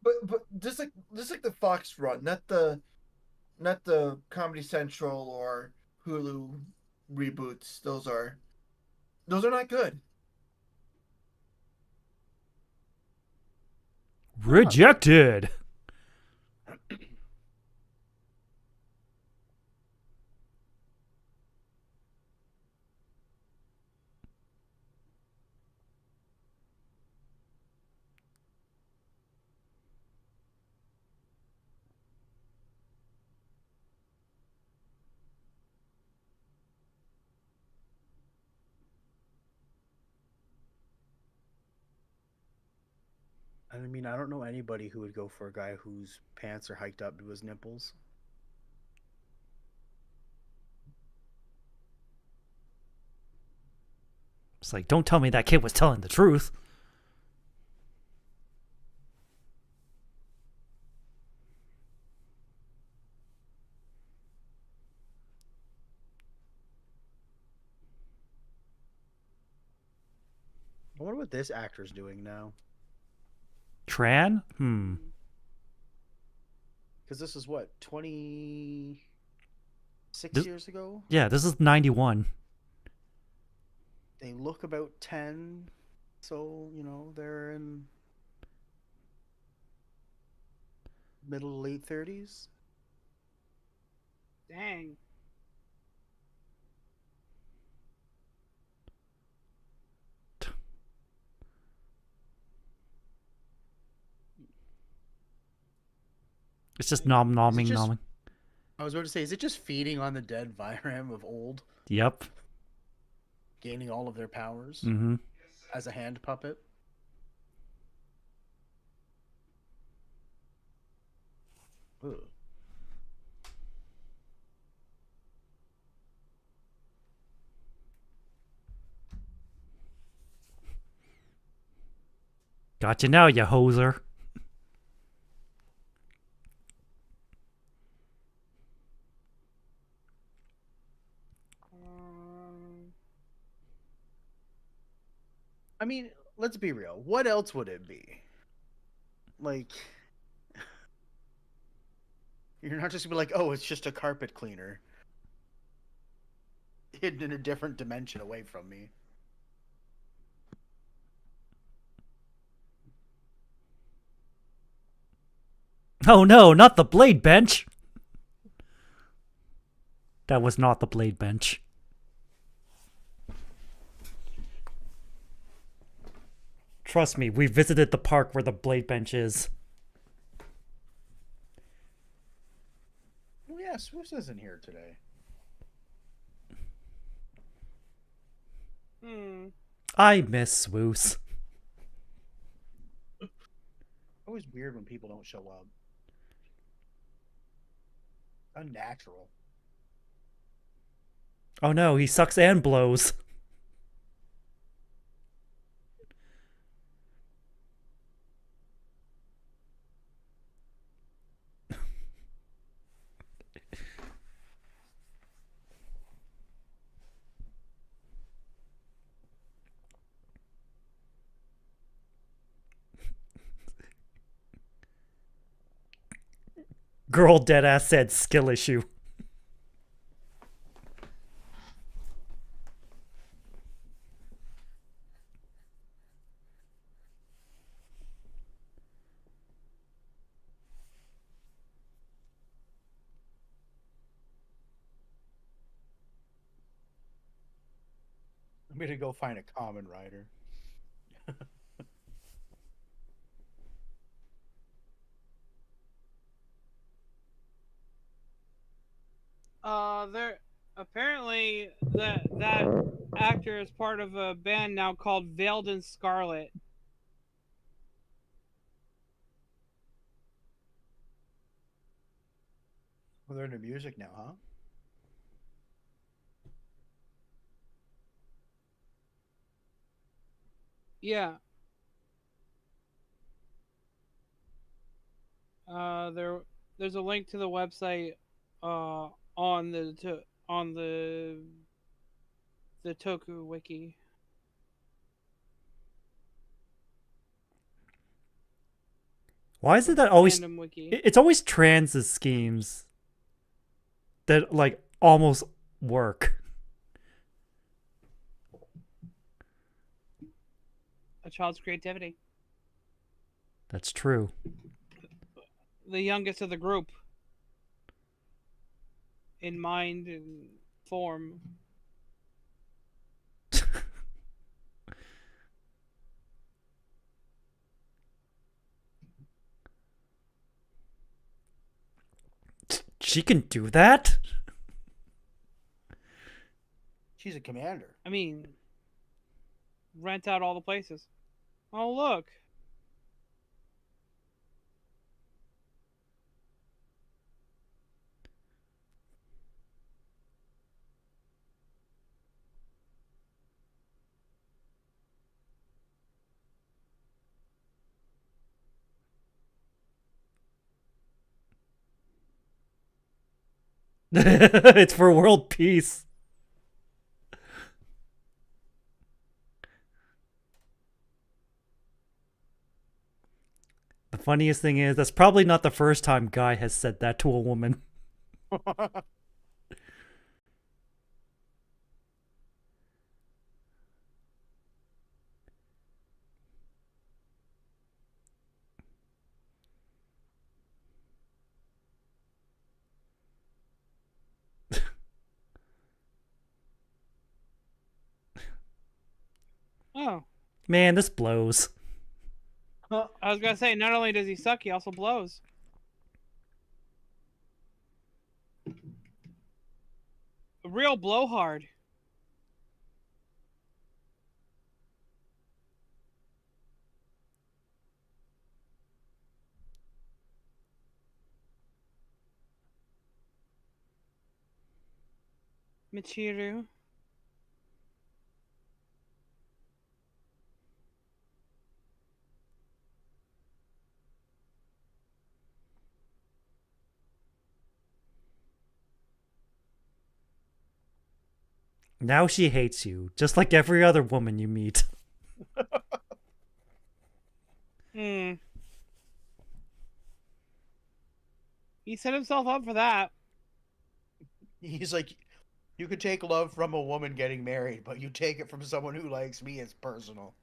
But just like the Fox run, not the Comedy Central or Hulu reboots. Those are not good. Rejected. I mean, I don't know anybody who would go for a guy whose pants are hiked up to his nipples. It's like, don't tell me that kid was telling the truth. I wonder what this actor's doing now. Tran? Because this is what, 26 This- years ago? Yeah, this is 91. They look about 10, so, you know, they're in middle to late 30s. Dang. It's just nomming. I was about to say, is it just feeding on the dead Vyram of old, Yep. gaining all of their powers Mm-hmm. as a hand puppet? Ugh. Gotcha now, you hoser. I mean, let's be real. What else would it be? Like, you're not just gonna be like, oh, it's just a carpet cleaner hidden in a different dimension away from me. Oh no, not the blade bench. That was not the blade bench. Trust me, we visited the park where the blade bench is. Oh yeah, Swoosh isn't here today. I miss Swoos. Always weird when people don't show up. Unnatural. Oh no, he sucks and blows. Girl deadass said skill issue. I'm gonna go find a common rider. There apparently that actor is part of a band now called Veiled in Scarlet. Well, they're into music now, huh? Yeah. There's a link to the website on the Toku wiki. Why is it that always Fandom wiki. it's always trans schemes that like almost work? A child's creativity. That's true. The youngest of the group. In mind and form. She can do that? She's a commander. I mean, rent out all the places. Oh, look. It's for world peace. The funniest thing is, that's probably not the first time Guy has said that to a woman. Oh, Man, this blows. I was gonna say, not only does he suck, he also blows. A real blowhard. Michiru. Now she hates you, just like every other woman you meet. Hmm. He set himself up for that. He's like, you could take love from a woman getting married, but you take it from someone who likes me, it's personal.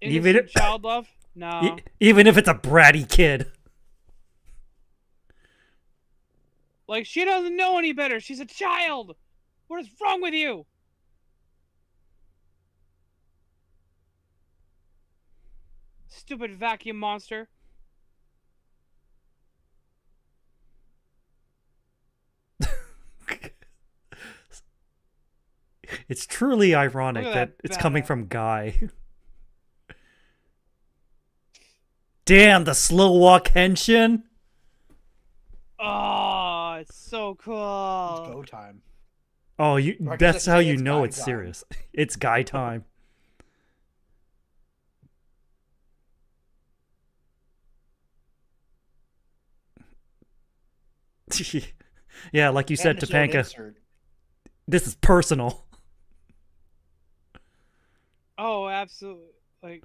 Even Innocent child love? No. Even if it's a bratty kid. Like, she doesn't know any better. She's a child. What is wrong with you? Stupid vacuum monster. It's truly ironic Look that at that it's coming badass. from Guy. Damn, the slow walk henshin. Oh, it's so It's cool. go time. Oh, Or I guess that's I how should say you it's know Guy it's time. serious. It's Guy time. Yeah, like you said, And his own Topanga, insert. this is personal. Oh, absolutely. Like,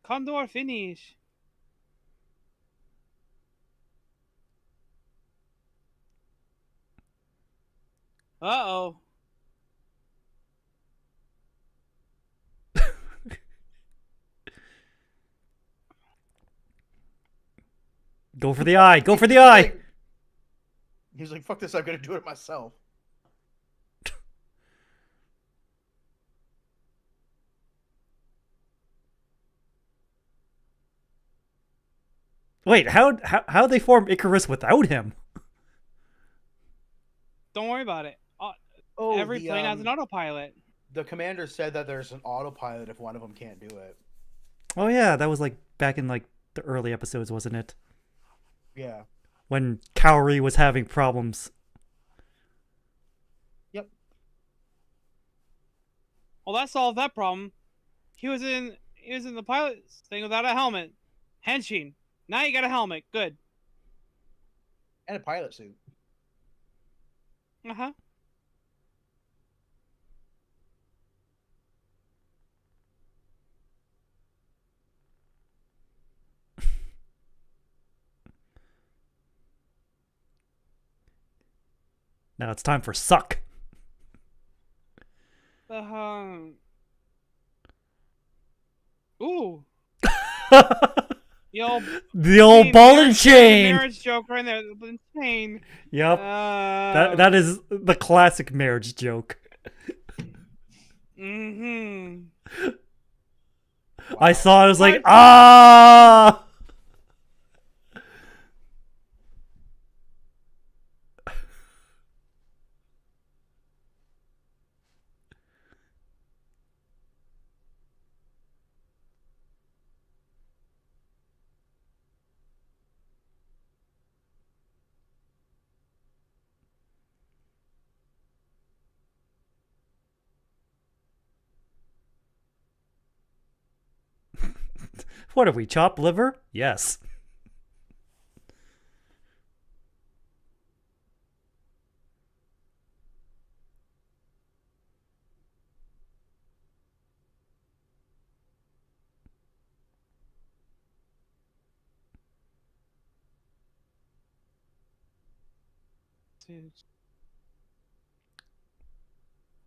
Condor finish. Uh-oh. Go for the eye. Go for the eye. He's like, fuck this, I'm gonna do it myself. Wait, how they form Icarus without him? Don't worry about it. Oh, Every plane has an autopilot. The commander said that there's an autopilot if one of them can't do it. Oh yeah, that was like back in like the early episodes, wasn't it? Yeah. When Kaori was having problems. Yep. Well, that solved that problem. He was in the pilot thing without a helmet. Henshin. Now you got a helmet. Good. And a pilot suit. Uh-huh. Now it's time for suck. Ooh. The old ball and chain. Marriage joke right there. The chain. Yep. That is the classic marriage joke. Mm-hmm. I saw it, I was like, ah! What are we, chopped liver? Yes.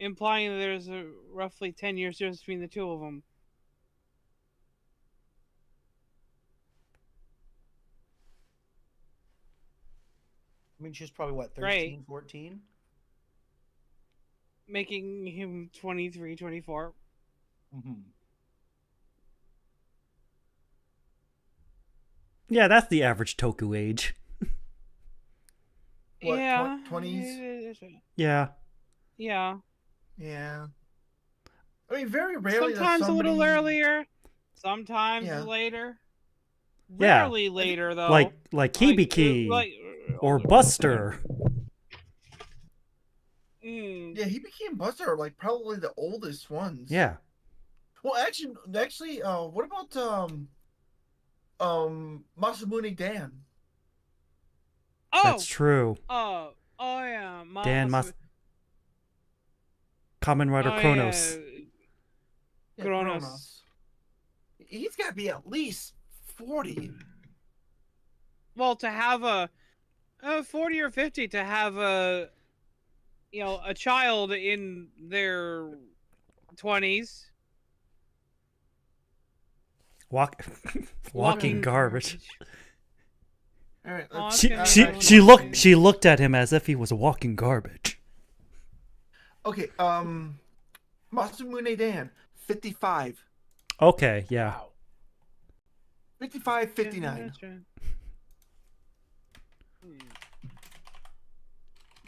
Implying that there's a roughly 10 years difference between the two of them. I mean, she's probably what, 13, Right. 14? Making him 23, 24. Mm-hmm. Yeah, that's the average Toku age. What, Yeah. 20s? Yeah. Yeah. Yeah. I mean, very rarely Sometimes does somebody... a little earlier, sometimes Yeah. later. Yeah. Rarely later, though. Like Hibiki or Buster. Yeah, he became Buster, like, probably the oldest ones. Yeah. Well, actually, what about, Masamune Dan? Oh! That's true. Oh yeah. Dan Kamen Rider Kronos. Yeah, Kronos. He's got to be at least 40. Well, to have a 40 or 50, to have a child in their 20s. Walking garbage. All right, Oh, let's, She looked at him as if he was walking garbage. Okay, Masamune Dan, 55. Okay, yeah. Wow. 55, 59. Yeah, that's right.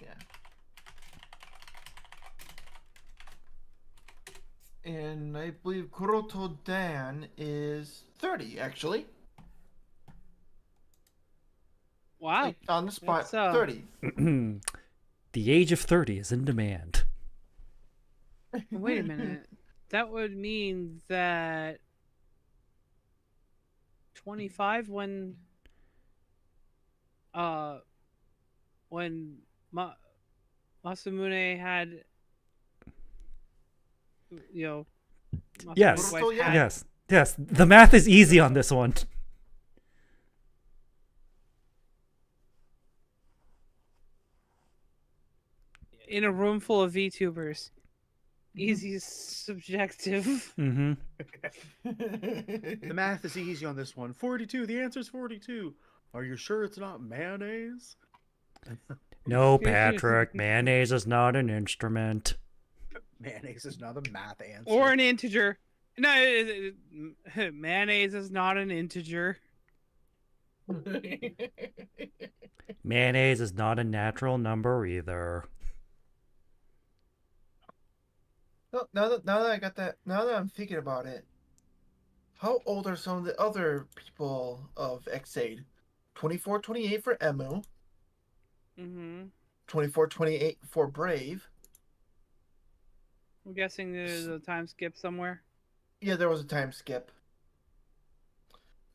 Yeah. And I believe Kuroto Dan is 30, actually. Wow. Like, on the spot, That's, 30. The age of 30 is in demand. Wait a minute. That would mean that 25 when Masamune had Yes. Masamune's wife had- Yes. The math is easy on this one. in a room full of VTubers. Easy subjective. Mm-hmm. The math is easy on this one. 42. The answer's 42. Are you sure it's not mayonnaise? No, Patrick. Mayonnaise is not an instrument. Mayonnaise is not a math answer. Or an integer. No, mayonnaise is not an integer. Mayonnaise is not a natural number either. Now that I'm thinking about it, how old are some of the other people of Xaid? 24, 28 for Emu. Mm-hmm. 24, 28 for Brave. I'm guessing there's a time skip somewhere. Yeah, there was a time skip.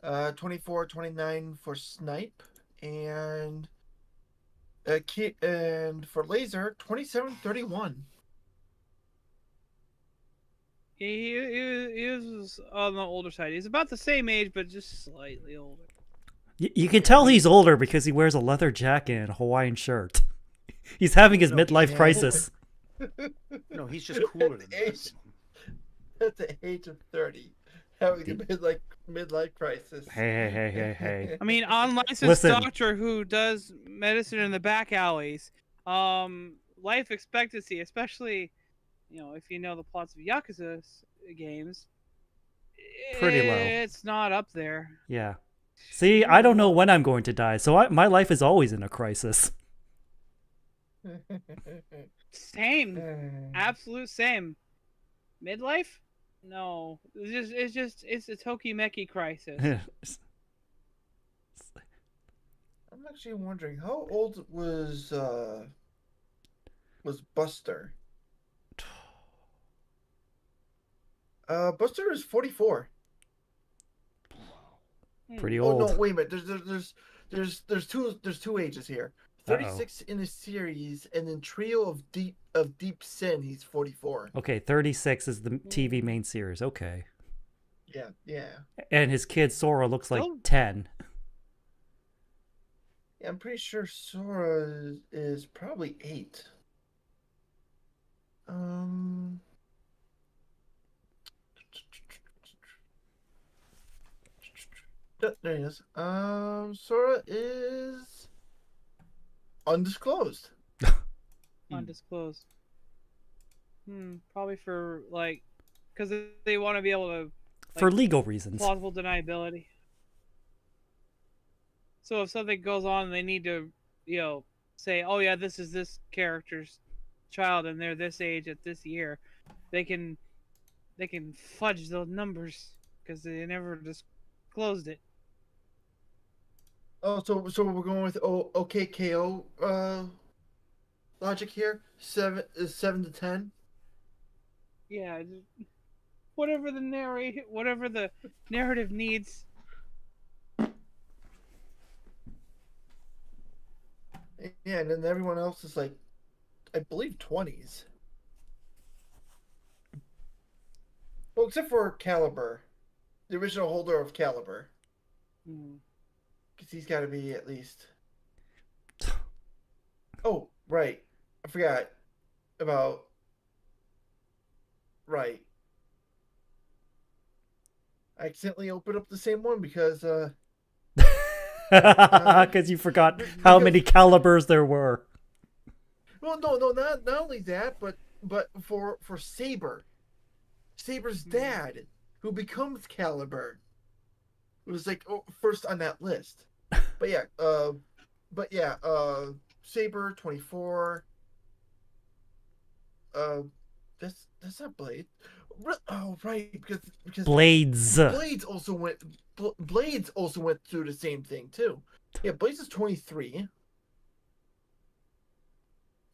24, 29 for Snipe, and for Laser, 27, 31. He was on the older side. He's about the same age, but just slightly older. You can tell he's older because he wears a leather jacket and a Hawaiian shirt. He's having his midlife crisis. No, he's just cooler than that. At the age of 30, having a midlife crisis. Hey. I mean, unlicensed Listen. doctor who does medicine in the back alleys. Life expectancy, especially, if you know the plots of Yakuza games, Pretty low. It's not up there. Yeah. See, I don't know when I'm going to die, so my life is always in a crisis. Same. Absolute same. Midlife? No. It's a Tokimeki crisis. I'm actually wondering, how old was Buster? Buster is 44. Pretty Oh old. no, wait a minute. There's two ages here. 36 in the series, and then Trio of Deep Sin, he's 44. Okay, 36 is the TV main series. Okay. Yeah. And his kid Sora looks like Still- 10. Yeah, I'm pretty sure Sora is probably 8. There he is. Sora is undisclosed. Undisclosed. Probably for like, because they want to be able to For legal reasons. plausible deniability. So if something goes on, they need to, say, oh yeah, this is this character's child, and they're this age at this year. They can fudge those numbers because they never disclosed it. Oh, so we're going with OKKO logic here. 7 to 10. Yeah, whatever the narrative needs. Yeah, and then everyone else is like, I believe 20s. Well, except for Caliber, the original holder of Caliber, because he's got to be at least. Oh, right, I forgot about. Right. I accidentally opened up the same one because Because you forgot how many calibers there were. well, no, not only that, but for Saber's dad, who becomes Caliber, was like first on that list. But yeah, Saber 24. That's not Blade. Oh right, because Blades. Blades also went through the same thing too. Yeah, Blades is 23.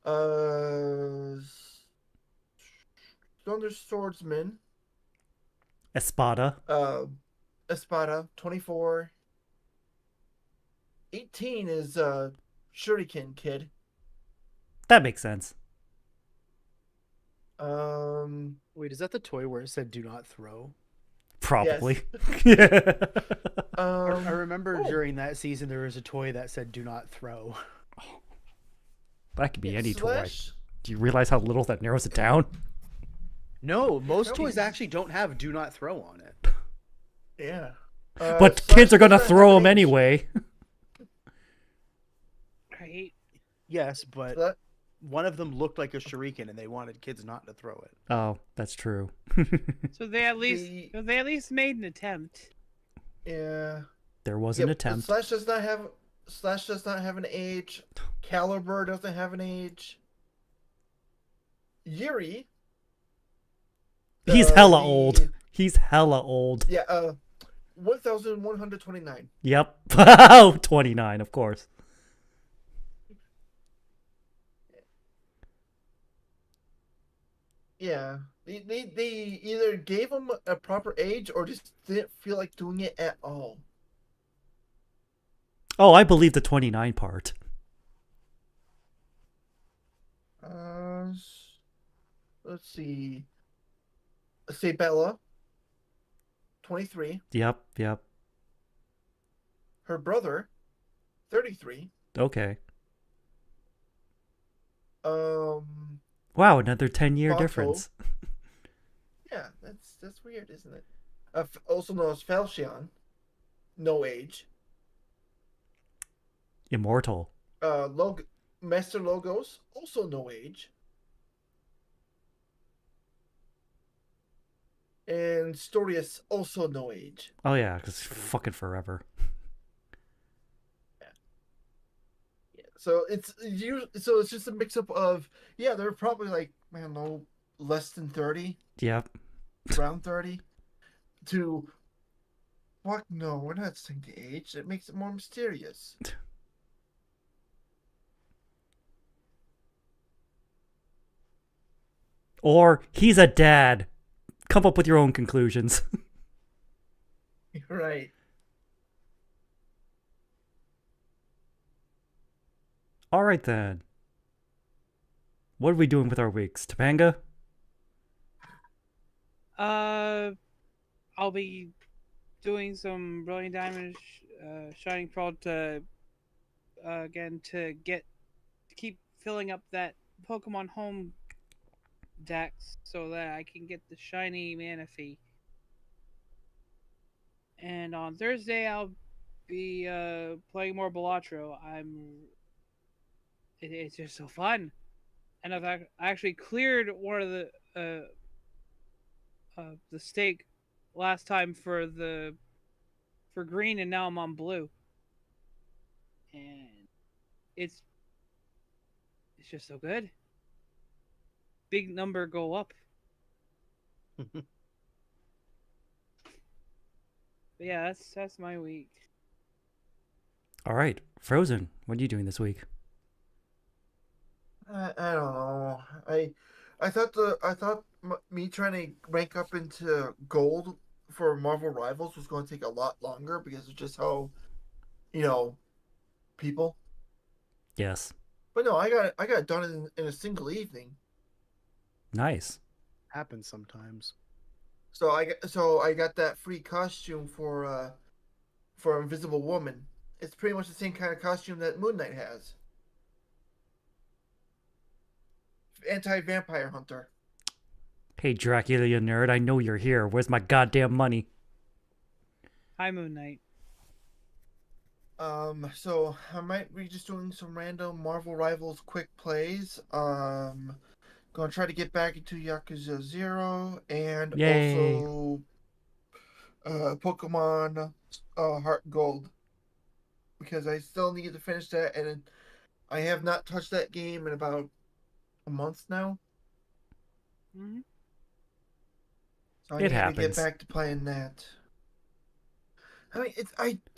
Thunder Swordsman. Espada. Espada 24. 18 is Shuriken Kid. That makes sense. Wait, is that the toy where it said "Do not throw"? Probably. Yes. I remember during that season there was a toy that said "Do not throw." That could be any toy. Slash... Do you realize how little that narrows it down? No, most toys actually don't have "Do not throw" on it. Yeah. But kids are gonna throw them anyway. Right. Yes, but one of them looked like a shuriken, and they wanted kids not to throw it. Oh, that's true. So they at least made an attempt. Yeah. There was an attempt. Slash does not have an age. Caliber doesn't have an age. Yuri. He's hella old. He's hella old. Yeah, 1,129. Yep. Oh, 29, of course. Yeah. They either gave him a proper age or just didn't feel like doing it at all. Oh, I believe the 29 part. Let's see. Say Bella. 23. Yep. Her brother. 33. Okay. Wow, another 10-year Bato. difference. Yeah, that's weird, isn't it? Also known as Falchion. No age. Immortal. Master Logos. Also no age. And Storius. Also no age. Oh yeah, because fucking forever. So it's just a mix up of they're probably like less than 30. Yep. Around 30. To what? No, we're not saying the age. It makes it more mysterious. Or he's a dad. Come up with your own conclusions. Right. All right then. What are we doing with our weeks, Topanga? I'll be doing some Brilliant Diamond, Shining Pearl to again to keep filling up that Pokemon Home decks so that I can get the shiny Manaphy. And on Thursday I'll be playing more Balatro. It's just so fun, and I actually cleared one of the stake last time for green, and now I'm on blue, and it's just so good. Big number go up. But yeah, that's my week. All right, Frozen. What are you doing this week? I don't know. I thought me trying to rank up into gold for Marvel Rivals was going to take a lot longer because of just how, people. Yes. But no, I got it done in a single evening. Nice. Happens sometimes. So I got that free costume for Invisible Woman. It's pretty much the same kind of costume that Moon Knight has. Anti-vampire hunter. Hey, Dracula, you nerd. I know you're here. Where's my goddamn money? Hi, Moon Knight. So I might be just doing some random Marvel Rivals quick plays. Gonna try to get back into Yakuza 0 and Yay. also Pokemon Heart Gold, because I still need to finish that, and I have not touched that game in about a month now. Mm-hmm. So I It need to happens. get back to playing that. I mean,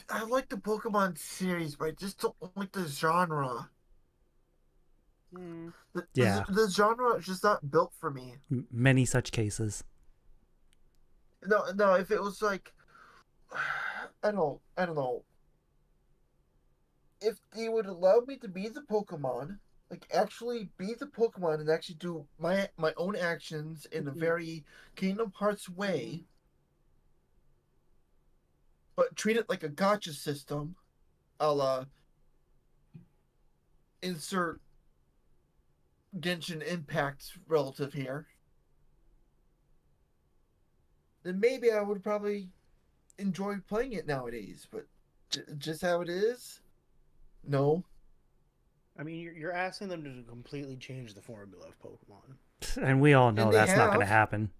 I like the Pokemon series, but I just don't like the genre. Mm. Yeah. The genre is just not built for me. Many such cases. No. If it was like, I don't know. If they would allow me to be the Pokemon, like actually be the Pokemon and actually do my own actions in a very Kingdom Hearts way, but treat it like a gotcha system, a la insert Genshin Impact relative here, then maybe I would probably enjoy playing it nowadays. But just how it is, no. I mean, you're asking them to completely change the formula of Pokemon. And we all know And they that's not going to have. happen.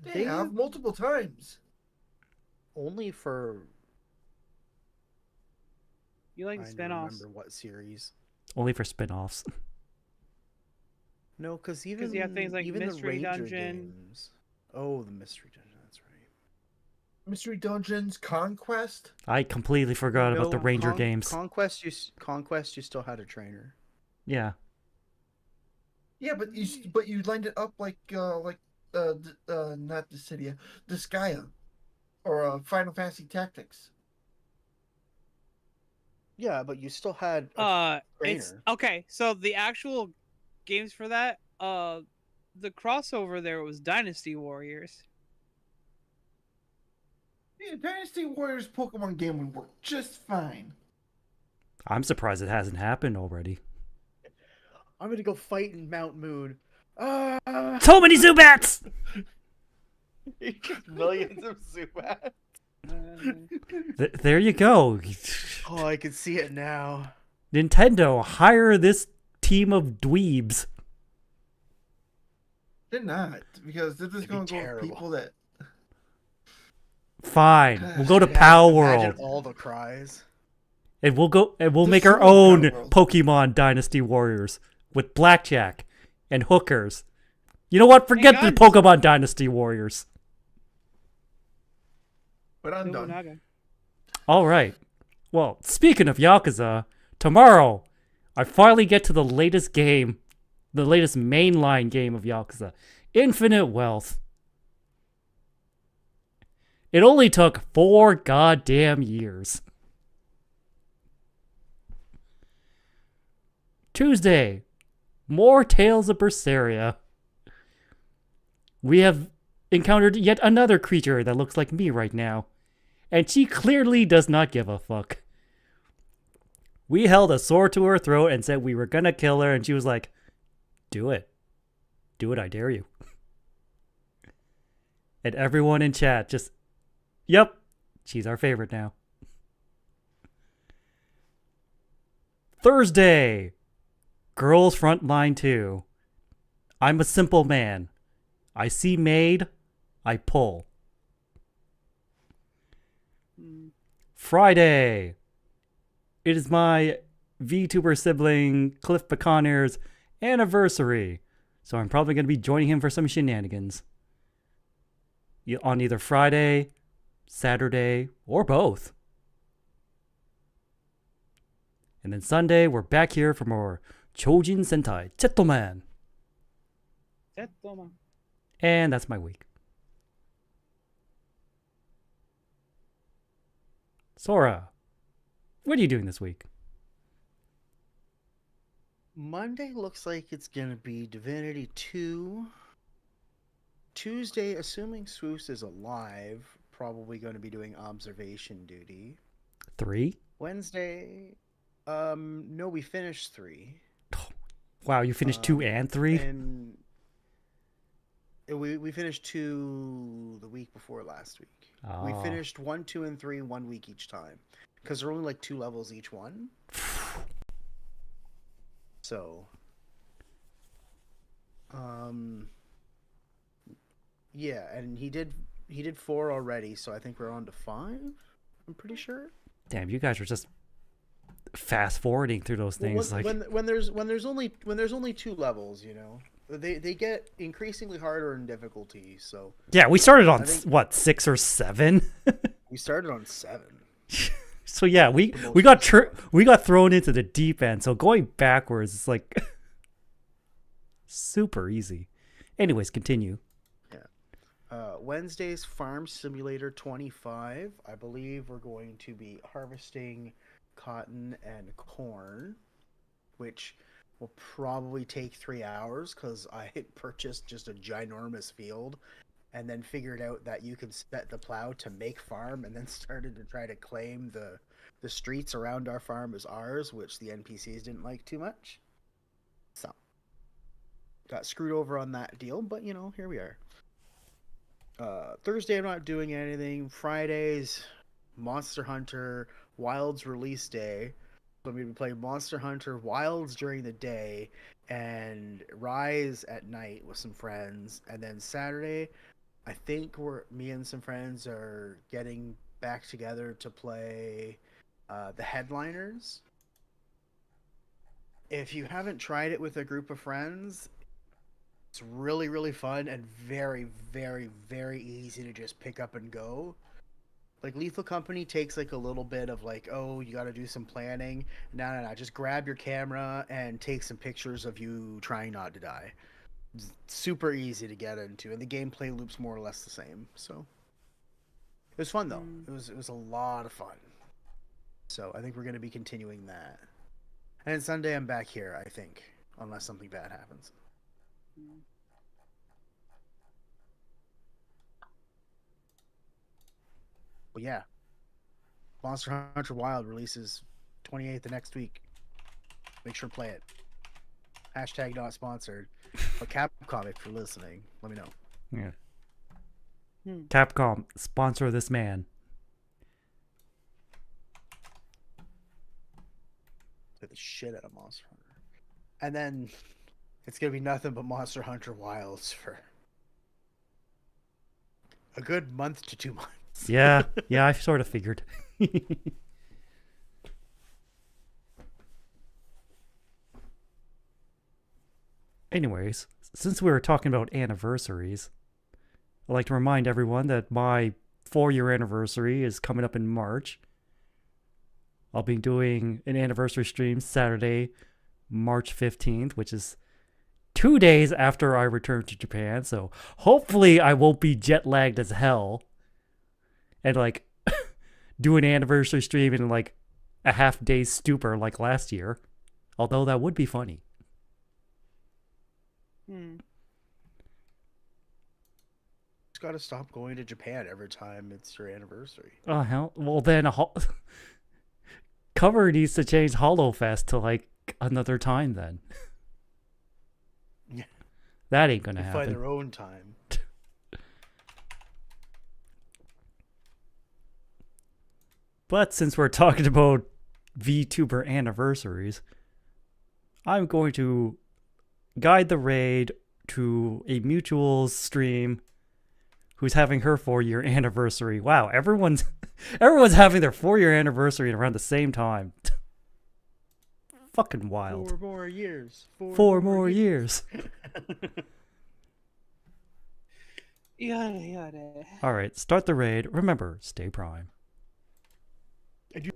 They have multiple times. Only for You like I the don't spinoffs? remember what series. Only for spin-offs. No, because even you have things like even Mystery the Ranger Dungeon. games. Oh, the Mystery Dungeon. That's right. Mystery Dungeons, Conquest. I completely forgot about the No, Ranger games. Conquest, you still had a trainer. Yeah. Yeah, but you lined it up like not Dissidia, Disgaea, or Final Fantasy Tactics. Yeah, but you still had a It's trainer. okay. So the actual games for that, the crossover there was Dynasty Warriors. Yeah, Dynasty Warriors Pokemon game would work just fine. I'm surprised it hasn't happened already. I'm gonna go fight in Mount Moon. So many Zubats! Millions of Zubats. There you go. Oh, I can see it now. Nintendo, hire this team of dweebs. They're not, because they're just It'd be going to go with terrible. people that. Fine. We'll go to Imagine- Pow imagine World. all the cries. And we'll There's make so our many own Power Worlds. Pokemon Dynasty Warriors with blackjack and hookers. You know what? Forget the guns. Pokemon Dynasty Warriors. But I'm done. Nobunaga. All right. Well, speaking of Yakuza, tomorrow I finally get to the latest game, the latest mainline game of Yakuza, Infinite Wealth. It only took 4 goddamn years. Tuesday, more Tales of Berseria. We have encountered yet another creature that looks like me right now, and she clearly does not give a fuck. We held a sword to her throat and said we were gonna kill her, and she was like, do it. Do it, I dare you. And everyone in chat just, yep, she's our favorite now. Thursday, Girls Frontline 2. I'm a simple man. I see maid, I pull. Friday, it is my VTuber sibling Cliff Baconier's anniversary, so I'm probably going to be joining him for some shenanigans. On either Friday, Saturday, or both. And then Sunday, we're back here for more Choujin Sentai Jetman. And that's my week. Sora, what are you doing this week? Monday looks like it's going to be Divinity 2. Tuesday, assuming Swoos is alive, probably going to be doing observation duty. 3? Wednesday, no, we finished 3. Wow, you finished 2 and 3? And we finished 2 the week before last week. Oh. We finished 1, 2, and 3 1 week each time. Because they're only like 2 levels each one. So, yeah, and he did 4 already, so I think we're on to 5. I'm pretty sure. Damn, you guys are just fast forwarding through those things. When there's only 2 levels, you know, they get increasingly harder in difficulty. So yeah, we started on what, 6 or 7? We started on 7. So yeah, we got thrown into the deep end. So going backwards is like super easy. Anyways, continue. Yeah. Wednesday's Farm Simulator 25. I believe we're going to be harvesting cotton and corn, which will probably take 3 hours because I purchased just a ginormous field and then figured out that you can set the plow to make farm, and then started to try to claim the streets around our farm as ours, which the NPCs didn't like too much. So got screwed over on that deal, but you know, here we are. Thursday I'm not doing anything. Friday's Monster Hunter Wilds release day. So I'm going to be playing Monster Hunter Wilds during the day and Rise at night with some friends. And then Saturday, I think me and some friends are getting back together to play the Headliners. If you haven't tried it with a group of friends, it's really, really fun and very, very, very easy to just pick up and go. Like, Lethal Company takes, like, a little bit of, like, oh, you gotta do some planning. No. Just grab your camera and take some pictures of you trying not to die. It's super easy to get into, and the gameplay loop's more or less the same, so. It was fun, though. It was a lot of fun. So, I think we're gonna be continuing that. And then Sunday, I'm back here, I think. Unless something bad happens. But yeah, Monster Hunter Wild releases 28th the next week. Make sure to play it. Hashtag not sponsored. But Capcom, if you're listening, let me know. Yeah. Capcom, sponsor this man. Play the shit out of Monster Hunter. And then it's going to be nothing but Monster Hunter Wilds for a good month to 2 months. Yeah, I sort of figured. Anyways, since we were talking about anniversaries, I'd like to remind everyone that my 4-year anniversary is coming up in March. I'll be doing an anniversary stream Saturday, March 15th, which is 2 days after I return to Japan, so hopefully I won't be jet lagged as hell. And like do an anniversary stream in like a half-day stupor like last year. Although that would be funny. Just gotta stop going to Japan every time it's your anniversary. Oh hell! Well then, Cover needs to change HoloFest to like another time then. Yeah. That ain't gonna They happen. find their own time. But since we're talking about VTuber anniversaries, I'm going to guide the raid to a mutual's stream who's having her 4-year anniversary. Wow, everyone's having their 4-year anniversary around the same time. Fucking wild. 4 more years. 4 more years. Yada yada. All right, start the raid. Remember, stay prime. And you